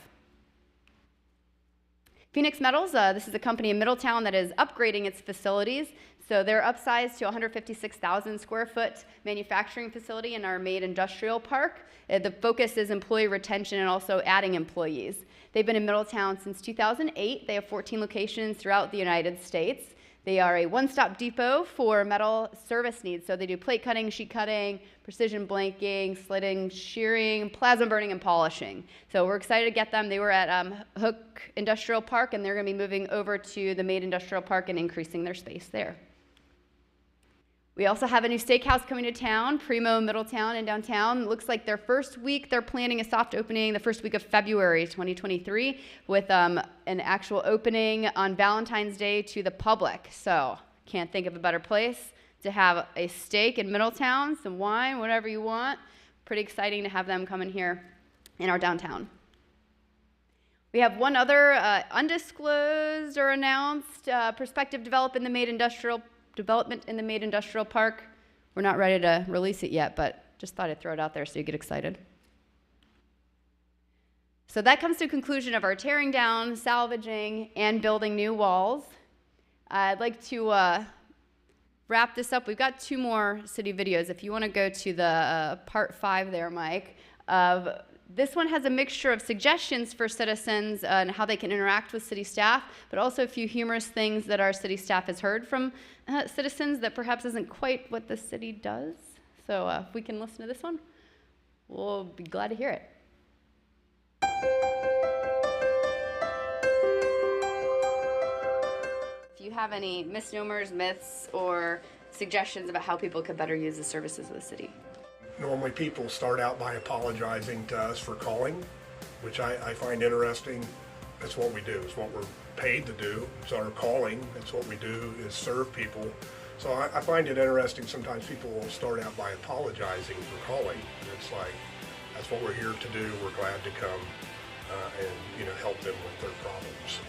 Phoenix Metals, this is a company in Middletown that is upgrading its facilities. So they're upsized to 156,000 square foot manufacturing facility in our Made Industrial Park. The focus is employee retention and also adding employees. They've been in Middletown since 2008. They have 14 locations throughout the United States. They are a one-stop depot for metal service needs. So they do plate cutting, sheet cutting, precision blanking, slitting, shearing, plasma burning, and polishing. So we're excited to get them. They were at Hook Industrial Park, and they're going to be moving over to the Made Industrial Park and increasing their space there. We also have a new steakhouse coming to town, Primo Middletown in downtown. It looks like their first week, they're planning a soft opening the first week of February 2023 with an actual opening on Valentine's Day to the public. So can't think of a better place to have a steak in Middletown, some wine, whatever you want. Pretty exciting to have them come in here in our downtown. We have one other undisclosed or announced prospective development in the Made Industrial Park. We're not ready to release it yet, but just thought I'd throw it out there so you get excited. So that comes to a conclusion of our tearing down, salvaging, and building new walls. I'd like to wrap this up. We've got 2 more city videos. If you want to go to the part 5 there, Mike, this one has a mixture of suggestions for citizens and how they can interact with city staff, but also a few humorous things that our city staff has heard from citizens that perhaps isn't quite what the city does. So if we can listen to this one, we'll be glad to hear it. If you have any misnomers, myths, or suggestions about how people could better use the services of the city. Normally people start out by apologizing to us for calling, which I find interesting. That's what we do. It's what we're paid to do. It's our calling. It's what we do is serve people. So I find it interesting. Sometimes people will start out by apologizing for calling. And it's like, that's what we're here to do. We're glad to come and help them with their problems.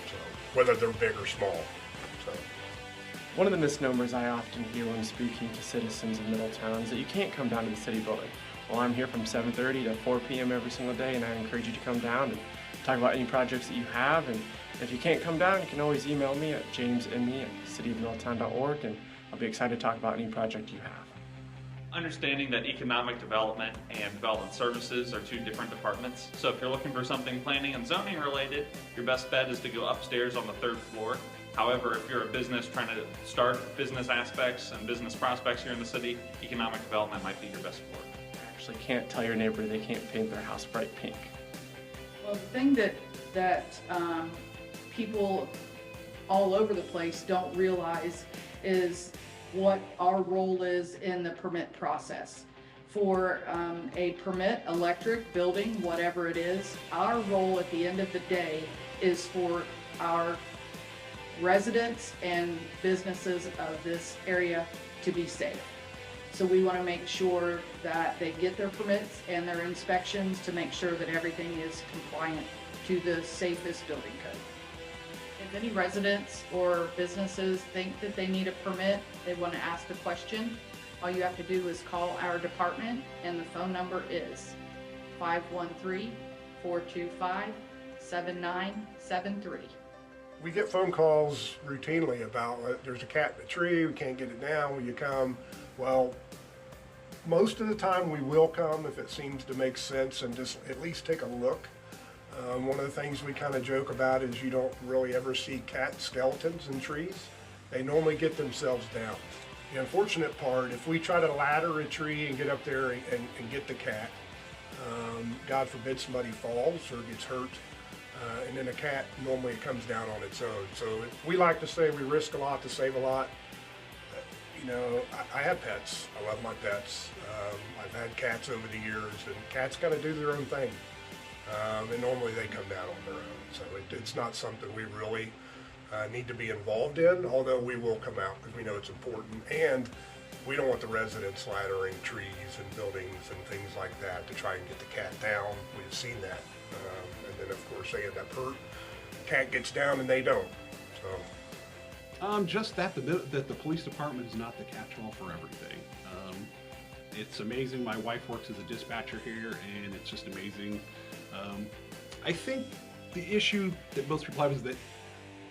So whether they're big or small. So. One of the misnomers I often hear when speaking to citizens of Middletown is that you can't come down to the city building. Well, I'm here from 7:30 to 4 p.m. every single day, and I encourage you to come down and talk about any projects that you have. And if you can't come down, you can always email me at jamesme@cityofmiddletown.org, and I'll be excited to talk about any project you have. Understanding that economic development and development services are 2 different departments. So if you're looking for something planning and zoning related, your best bet is to go upstairs on the 3rd floor. However, if you're a business trying to start business aspects and business prospects here in the city, economic development might be your best support. Actually can't tell your neighbor they can't paint their house bright pink. Well, the thing that people all over the place don't realize is what our role is in the permit process. For a permit, electric, building, whatever it is, our role at the end of the day is for our residents and businesses of this area to be safe. So we want to make sure that they get their permits and their inspections to make sure that everything is compliant to the safest building code. If any residents or businesses think that they need a permit, they want to ask a question, all you have to do is call our department, and the phone number is 513-425-7973. We get phone calls routinely about there's a cat in the tree, we can't get it down, will you come? Well, most of the time we will come if it seems to make sense and just at least take a look. One of the things we kind of joke about is you don't really ever see cat skeletons in trees. They normally get themselves down. The unfortunate part, if we try to ladder a tree and get up there and get the cat, God forbid somebody falls or gets hurt, and then a cat normally comes down on its own. So we like to say we risk a lot to save a lot. You know, I have pets. I love my pets. I've had cats over the years, and cats got to do their own thing. And normally they come down on their own. So it's not something we really need to be involved in, although we will come out because we know it's important. And we don't want the residents laddering trees and buildings and things like that to try and get the cat down. We've seen that. And then of course they end up hurt. Cat gets down and they don't. So. Just that the police department is not the catch-all for everything. It's amazing. My wife works as a dispatcher here, and it's just amazing. I think the issue that most people have is that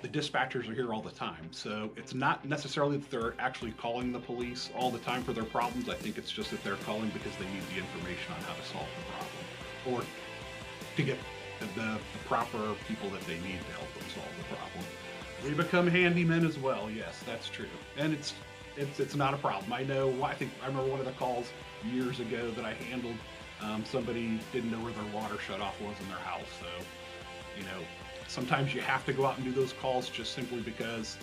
the dispatchers are here all the time. So it's not necessarily that they're actually calling the police all the time for their problems. I think it's just that they're calling because they need the information on how to solve the problem, or to get the proper people that they need to help them solve the problem. We become handymen as well. Yes, that's true, and it's not a problem. I know. I remember one of the calls years ago that I handled. Somebody didn't know where their water shutoff was in their house, so you know, sometimes you have to go out and do those calls just simply because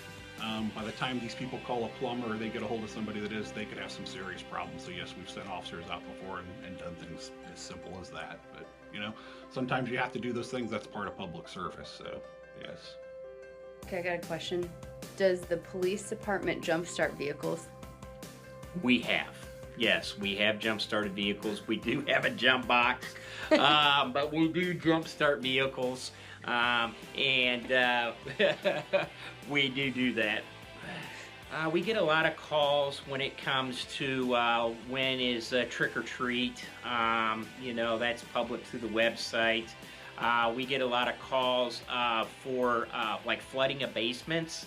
by the time these people call a plumber or they get a hold of somebody they could have some serious problems. So yes, we've sent officers out before and done things as simple as that. But you know, sometimes you have to do those things. That's part of public service. So yes. Okay, I got a question. Does the police department jumpstart vehicles? We have. Yes, we have jump-started vehicles. We do have a jump box, but we do jump-start vehicles, and we do that. We get a lot of calls when it comes to when is trick or treat. You know, that's public through the website. We get a lot of calls for like flooding of basements.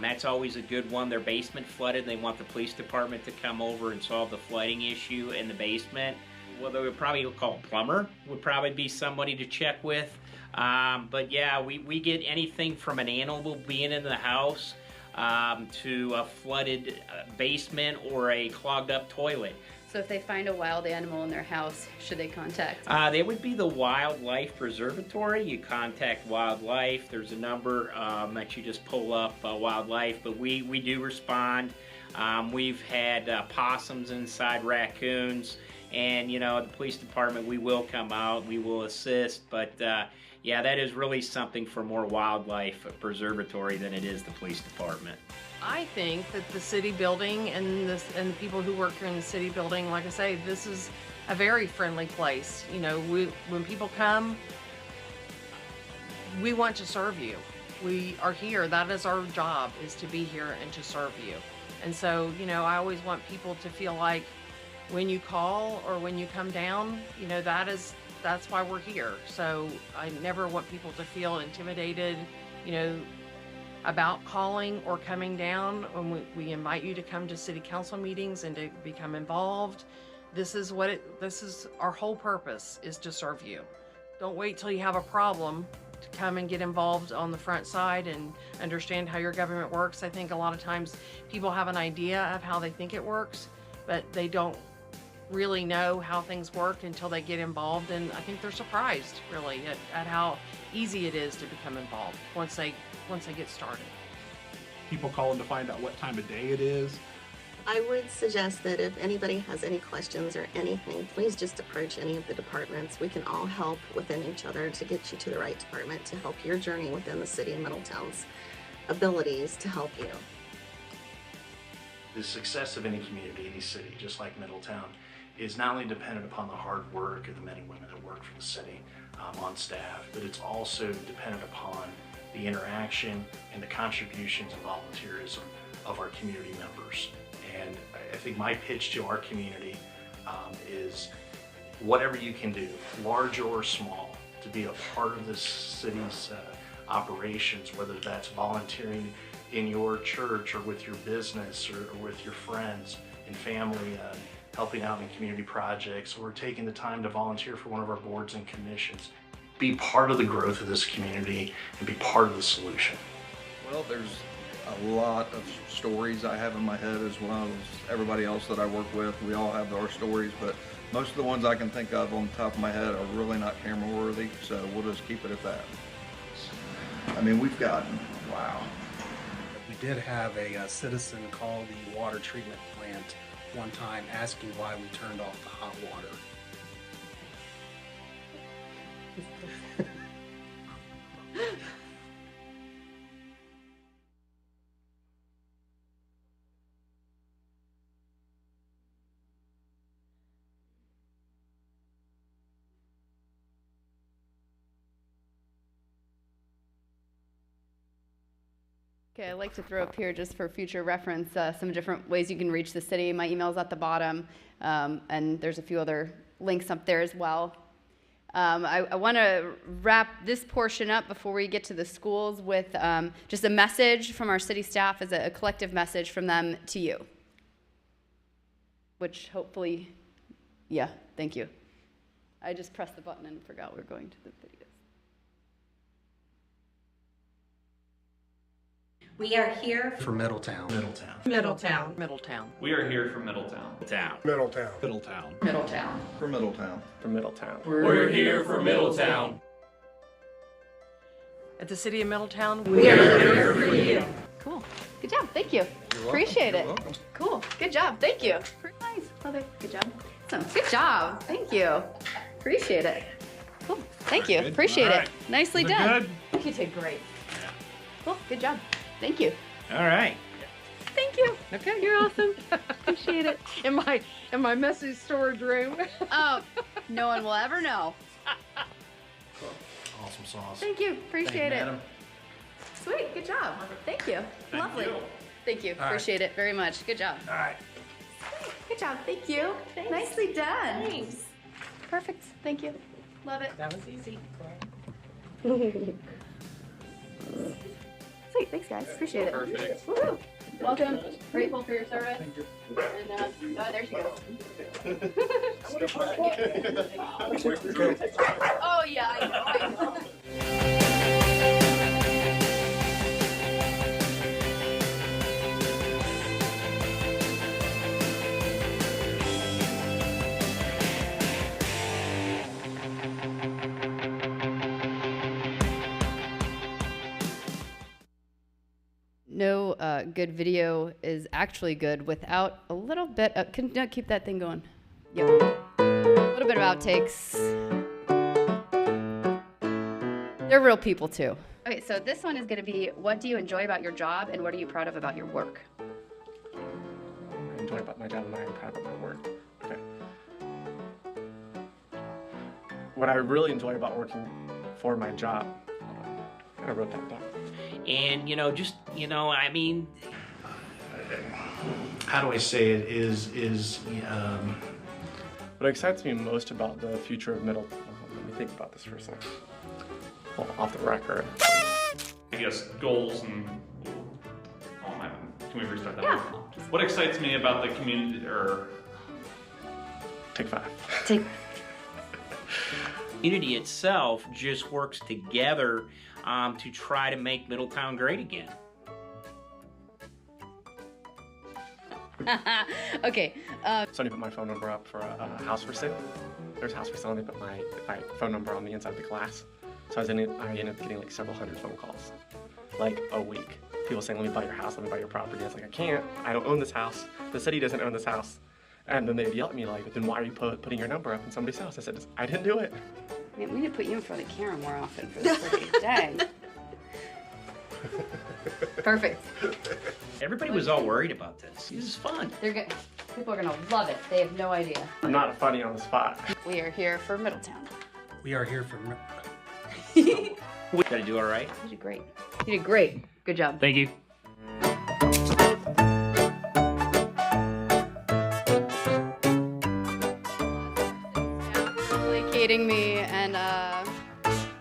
That's always a good one. Their basement flooded. They want the police department to come over and solve the flooding issue in the basement. Well, they would probably call a plumber, would probably be somebody to check with. But yeah, we get anything from an animal being in the house to a flooded basement or a clogged up toilet. So if they find a wild animal in their house, should they contact? They would be the Wildlife Preservatory. You contact Wildlife. There's a number that you just pull up, Wildlife, but we do respond. We've had possums inside, raccoons, and you know, the police department, we will come out, we will assist, but yeah, that is really something for more Wildlife Preservatory than it is the police department. I think that the city building and the people who work here in the city building, like I say, this is a very friendly place. You know, when people come, we want to serve you. We are here. That is our job, is to be here and to serve you. And so, you know, I always want people to feel like when you call or when you come down, you know, that's why we're here. So I never want people to feel intimidated, you know, about calling or coming down. When we invite you to come to city council meetings and to become involved. This is our whole purpose, is to serve you. Don't wait till you have a problem come and get involved on the front side and understand how your government works. I think a lot of times people have an idea of how they think it works, but they don't really know how things work until they get involved, and I think they're surprised really at how easy it is to become involved once they get started. People calling to find out what time of day it is. I would suggest that if anybody has any questions or anything, please just approach any of the departments. We can all help within each other to get you to the right department to help your journey within the city of Middletown's abilities to help you. The success of any community, any city, just like Middletown, is not only dependent upon the hard work of the men and women that work for the city on staff, but it's also dependent upon the interaction and the contributions and volunteerism of our community members. And I think my pitch to our community is whatever you can do, large or small, to be a part of this city's operations, whether that's volunteering in your church or with your business or with your friends and family, helping out in community projects, or taking the time to volunteer for one of our boards and commissions. Be part of the growth of this community and be part of the solution. Well, there's a lot of stories I have in my head, as well as everybody else that I work with. We all have our stories, but most of the ones I can think of on the top of my head are really not camera worthy, so we'll just keep it at that. I mean, we've gotten, wow. We did have a citizen call the water treatment plant one time asking why we turned off the hot water. Okay, I'd like to throw up here just for future reference some different ways you can reach the city. My email's at the bottom, and there's a few other links up there as well. I want to wrap this portion up before we get to the schools with just a message from our city staff as a collective message from them to you. Which hopefully, yeah, thank you. I just pressed the button and forgot we were going to the videos. We are here For Middletown. Middletown. Middletown. Middletown. We are here for Middletown. Middletown. Middletown. Middletown. For Middletown. For Middletown. We're here for Middletown. At the City of Middletown, We are here for you. Cool. Good job. Thank you. welcome. Appreciate You're it. welcome. Cool. Good job. Thank you. Very nice. Love it. Good job. Awesome. Good job. Thank you. Appreciate it. Cool. Thank you. Good. Appreciate All it. right. Nicely Was it done. good? You did great. Cool. Good job. Thank you. All right. Thank you. Okay. You're awesome. Appreciate it. in my message storage room. Oh, no one will ever know. Awesome sauce. Thank you. Appreciate it. Madam. Sweet. Good job. Thank you. Lovely. you. Thank you. Appreciate it very much. Good job. All right. Good job. Thank you. Nicely done. Thanks. Perfect. Thank you. Love it. That was easy. Sweet. Thanks, guys. Appreciate it. Perfect. Woohoo. Welcome. Grateful for your service. And there she goes. Oh, yeah, I know. No good video is actually good without a little bit of, can you keep that thing going? Yep. A little bit of outtakes. They're real people too. Okay, so this one is gonna be, what do you enjoy about your job and what are you proud of about your work? I enjoy about my job and I'm proud of my work. Okay. What I really enjoy about working for my job, I kind of wrote that down. And, I mean, How do I say it What excites me most about the future of Middletown, let me think about this for a second. Well, off the record. I guess goals and, oh man, can we restart that? Yeah. What excites me about the community, or Take 5. Take. community itself just works together to try to make Middletown great again. Okay. Somebody put my phone number up for a house for sale. There's a house for sale, and they put my phone number on the inside of the glass. So I ended up getting like several hundred phone calls, like a week. People saying, let me buy your house, let me buy your property. I was like, I can't, I don't own this house. The city doesn't own this house. And then they'd yell at me like, then why are you putting your number up in somebody's house? I said, I didn't do it. Man, we need to put you in front of the camera more often for the city. Dang. Perfect. Everybody was all worried about this. This is fun. They're good. People are gonna love it. They have no idea. I'm not funny on the spot. We are here for Middletown. We are here for... We gotta do all right. You did great. You did great. Good job. Thank you. Placating me and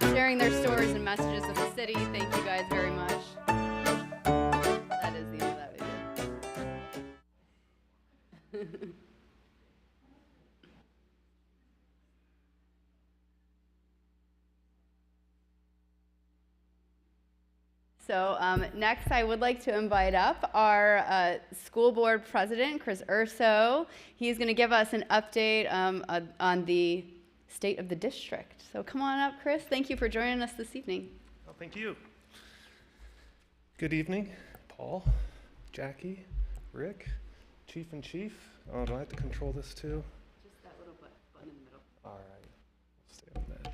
sharing their stories and messages of the city. Thank you guys very much. That is the end of that video. So next, I would like to invite up our school board president, Chris Urso. He's going to give us an update on the state of the district. So come on up, Chris. Thank you for joining us this evening. Oh, thank you. Good evening, Paul, Jackie, Rick, Chief and Chief. Oh, do I have to control this too? Just that little button in the middle. All right, stay on that.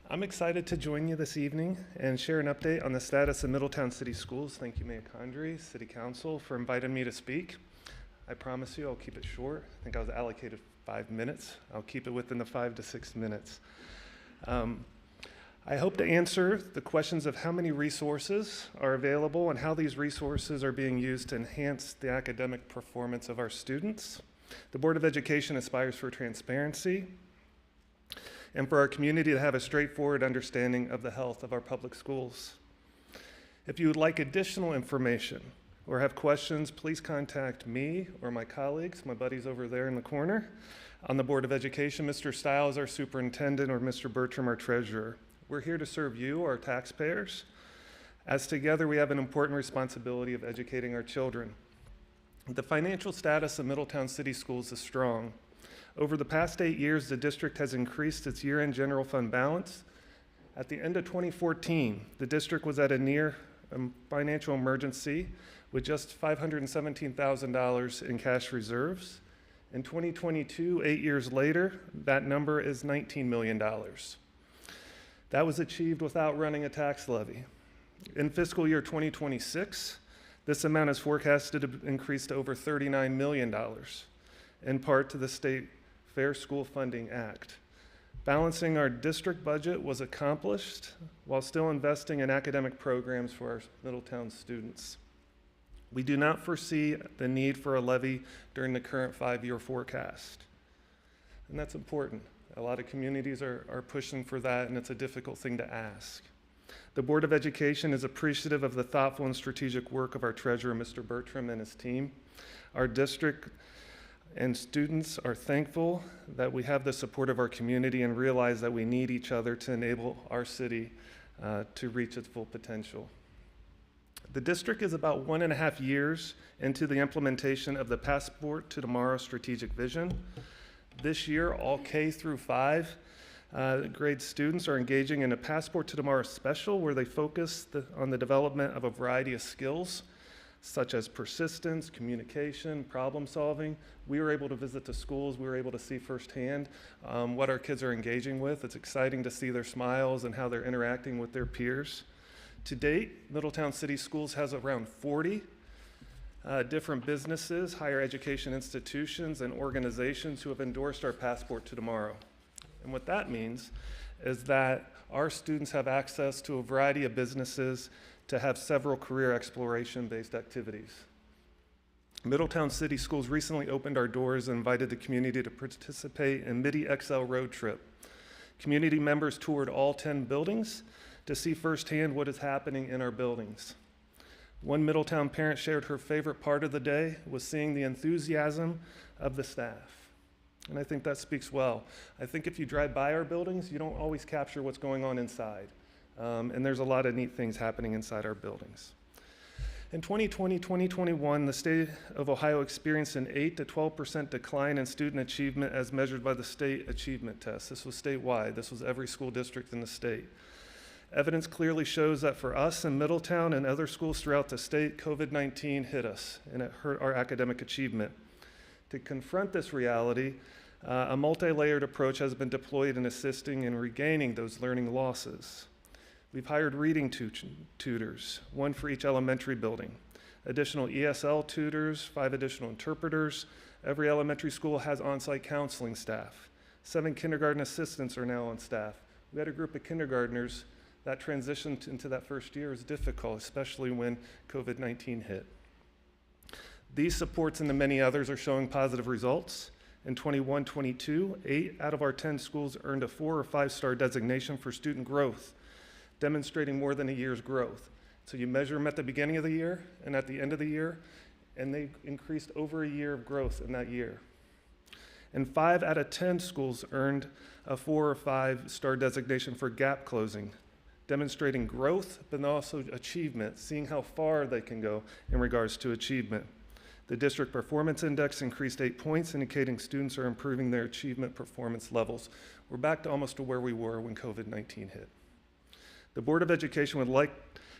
I'm excited to join you this evening and share an update on the status of Middletown City Schools. Thank you, Mayor Condrey, City Council, for inviting me to speak. I promise you I'll keep it short. I think I was allocated 5 minutes. I'll keep it within the 5 to 6 minutes. I hope to answer the questions of how many resources are available and how these resources are being used to enhance the academic performance of our students. The Board of Education aspires for transparency and for our community to have a straightforward understanding of the health of our public schools. If you would like additional information or have questions, please contact me or my colleagues, my buddies over there in the corner, on the Board of Education, Mr. Stiles, our superintendent, or Mr. Bertram, our treasurer. We're here to serve you, our taxpayers, as together we have an important responsibility of educating our children. The financial status of Middletown City Schools is strong. Over the past 8 years, the district has increased its year-end general fund balance. At the end of 2014, the district was at a near financial emergency with just $517,000 in cash reserves. In 2022, 8 years later, that number is $19 million. That was achieved without running a tax levy. In fiscal year 2026, this amount is forecasted to increase to over $39 million, in part to the State Fair School Funding Act. Balancing our district budget was accomplished while still investing in academic programs for our Middletown students. We do not foresee the need for a levy during the current 5-year forecast. And that's important. A lot of communities are pushing for that, and it's a difficult thing to ask. The Board of Education is appreciative of the thoughtful and strategic work of our treasurer, Mr. Bertram, and his team. Our district and students are thankful that we have the support of our community and realize that we need each other to enable our city to reach its full potential. The district is about 1.5 years into the implementation of the Passport to Tomorrow strategic vision. This year, all K through 5 grade students are engaging in a Passport to Tomorrow special where they focus on the development of a variety of skills such as persistence, communication, problem solving. We were able to visit the schools. We were able to see firsthand what our kids are engaging with. It's exciting to see their smiles and how they're interacting with their peers. To date, Middletown City Schools has around 40 different businesses, higher education institutions, and organizations who have endorsed our Passport to Tomorrow. And what that means is that our students have access to a variety of businesses to have several career exploration-based activities. Middletown City Schools recently opened our doors and invited the community to participate in Midi XL Road Trip. Community members toured all 10 buildings to see firsthand what is happening in our buildings. One Middletown parent shared her favorite part of the day was seeing the enthusiasm of the staff. and I think that speaks well. I think if you drive by our buildings, you don't always capture what's going on inside. And there's a lot of neat things happening inside our buildings. In 2020-2021, the state of Ohio experienced an 8 to 12% decline in student achievement as measured by the state achievement test. This was statewide. This was every school district in the state. Evidence clearly shows that for us in Middletown and other schools throughout the state, COVID-19 hit us and it hurt our academic achievement. To confront this reality, a multi-layered approach has been deployed in assisting in regaining those learning losses. We've hired reading tutors, one for each elementary building, additional ESL tutors, 5 additional interpreters. Every elementary school has on-site counseling staff. 7 kindergarten assistants are now on staff. We had a group of kindergartners that transitioned into that first year is difficult, especially when COVID-19 hit. These supports and the many others are showing positive results. In 21-22, 8 out of our 10 schools earned a 4 or 5-star designation for student growth, demonstrating more than a year's growth. So you measure them at the beginning of the year and at the end of the year, and they increased over a year of growth in that year. And 5 out of 10 schools earned a 4 or 5-star designation for gap closing, demonstrating growth, but also achievement, seeing how far they can go in regards to achievement. The district performance index increased 8 points, indicating students are improving their achievement performance levels. We're back to almost to where we were when COVID-19 hit. The Board of Education would like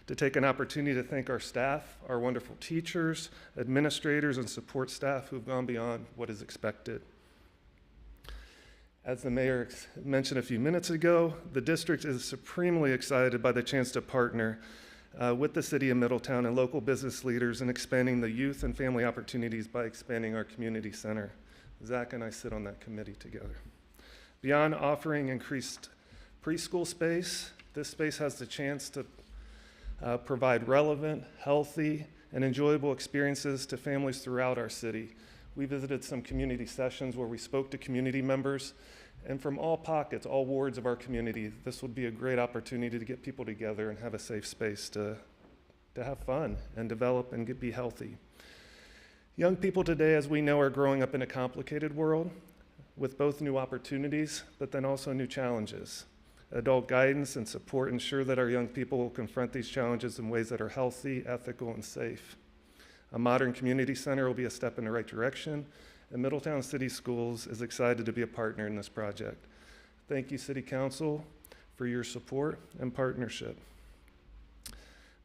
to take an opportunity to thank our staff, our wonderful teachers, administrators, and support staff who have gone beyond what is expected. As the mayor mentioned a few minutes ago, the district is supremely excited by the chance to partner with the city of Middletown and local business leaders in expanding the youth and family opportunities by expanding our community center. Zach and I sit on that committee together. Beyond offering increased preschool space, this space has the chance to provide relevant, healthy, and enjoyable experiences to families throughout our city. We visited some community sessions where we spoke to community members, and from all pockets, all wards of our community, this would be a great opportunity to get people together and have a safe space to have fun and develop and be healthy. Young people today, as we know, are growing up in a complicated world with both new opportunities, but then also new challenges. Adult guidance and support ensure that our young people will confront these challenges in ways that are healthy, ethical, and safe. A modern community center will be a step in the right direction, and Middletown City Schools is excited to be a partner in this project. Thank you, City Council, for your support and partnership.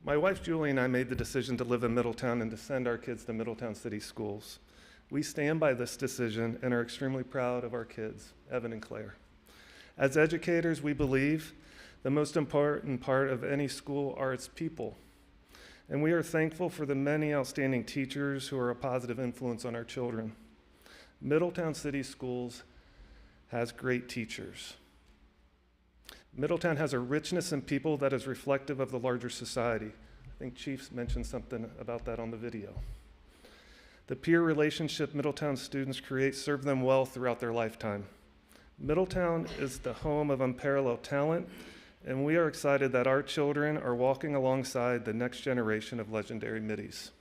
My wife Julie and I made the decision to live in Middletown and to send our kids to Middletown City Schools. We stand by this decision and are extremely proud of our kids, Evan and Claire. As educators, we believe the most important part of any school are its people. And we are thankful for the many outstanding teachers who are a positive influence on our children. Middletown City Schools has great teachers. Middletown has a richness in people that is reflective of the larger society. I think Chiefs mentioned something about that on the video. The peer relationship Middletown students create serve them well throughout their lifetime. Middletown is the home of unparalleled talent, and we are excited that our children are walking alongside the next generation of legendary Middies.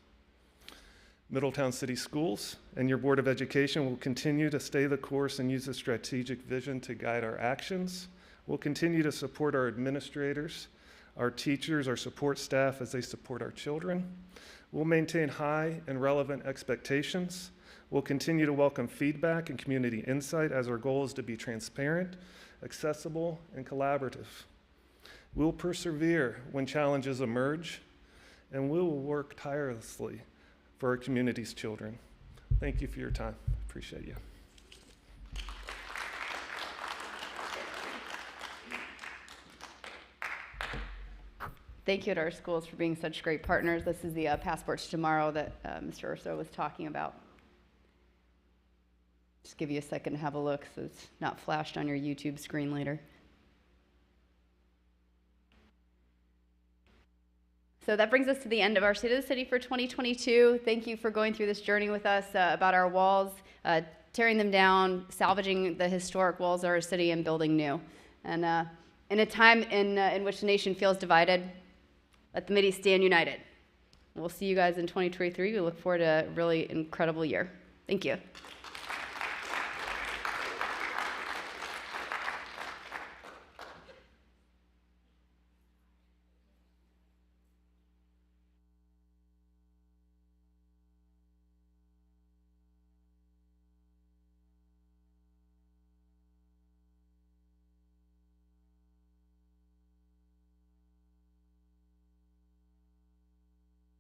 Middletown City Schools and your Board of Education will continue to stay the course and use a strategic vision to guide our actions. We'll continue to support our administrators, our teachers, our support staff as they support our children. We'll maintain high and relevant expectations. We'll continue to welcome feedback and community insight as our goal is to be transparent, accessible, and collaborative. We'll persevere when challenges emerge, and we will work tirelessly for our community's children. Thank you for your time. Appreciate you. Thank you to our schools for being such great partners. This is the Passports Tomorrow that Mr. Urso was talking about. Just give you a second to have a look so it's not flashed on your YouTube screen later. So that brings us to the end of our State of the City for 2022. Thank you for going through this journey with us about our walls, tearing them down, salvaging the historic walls of our city, and building new. And in a time in which the nation feels divided, let the Middies stand united. We'll see you guys in 2023. We look forward to a really incredible year. Thank you.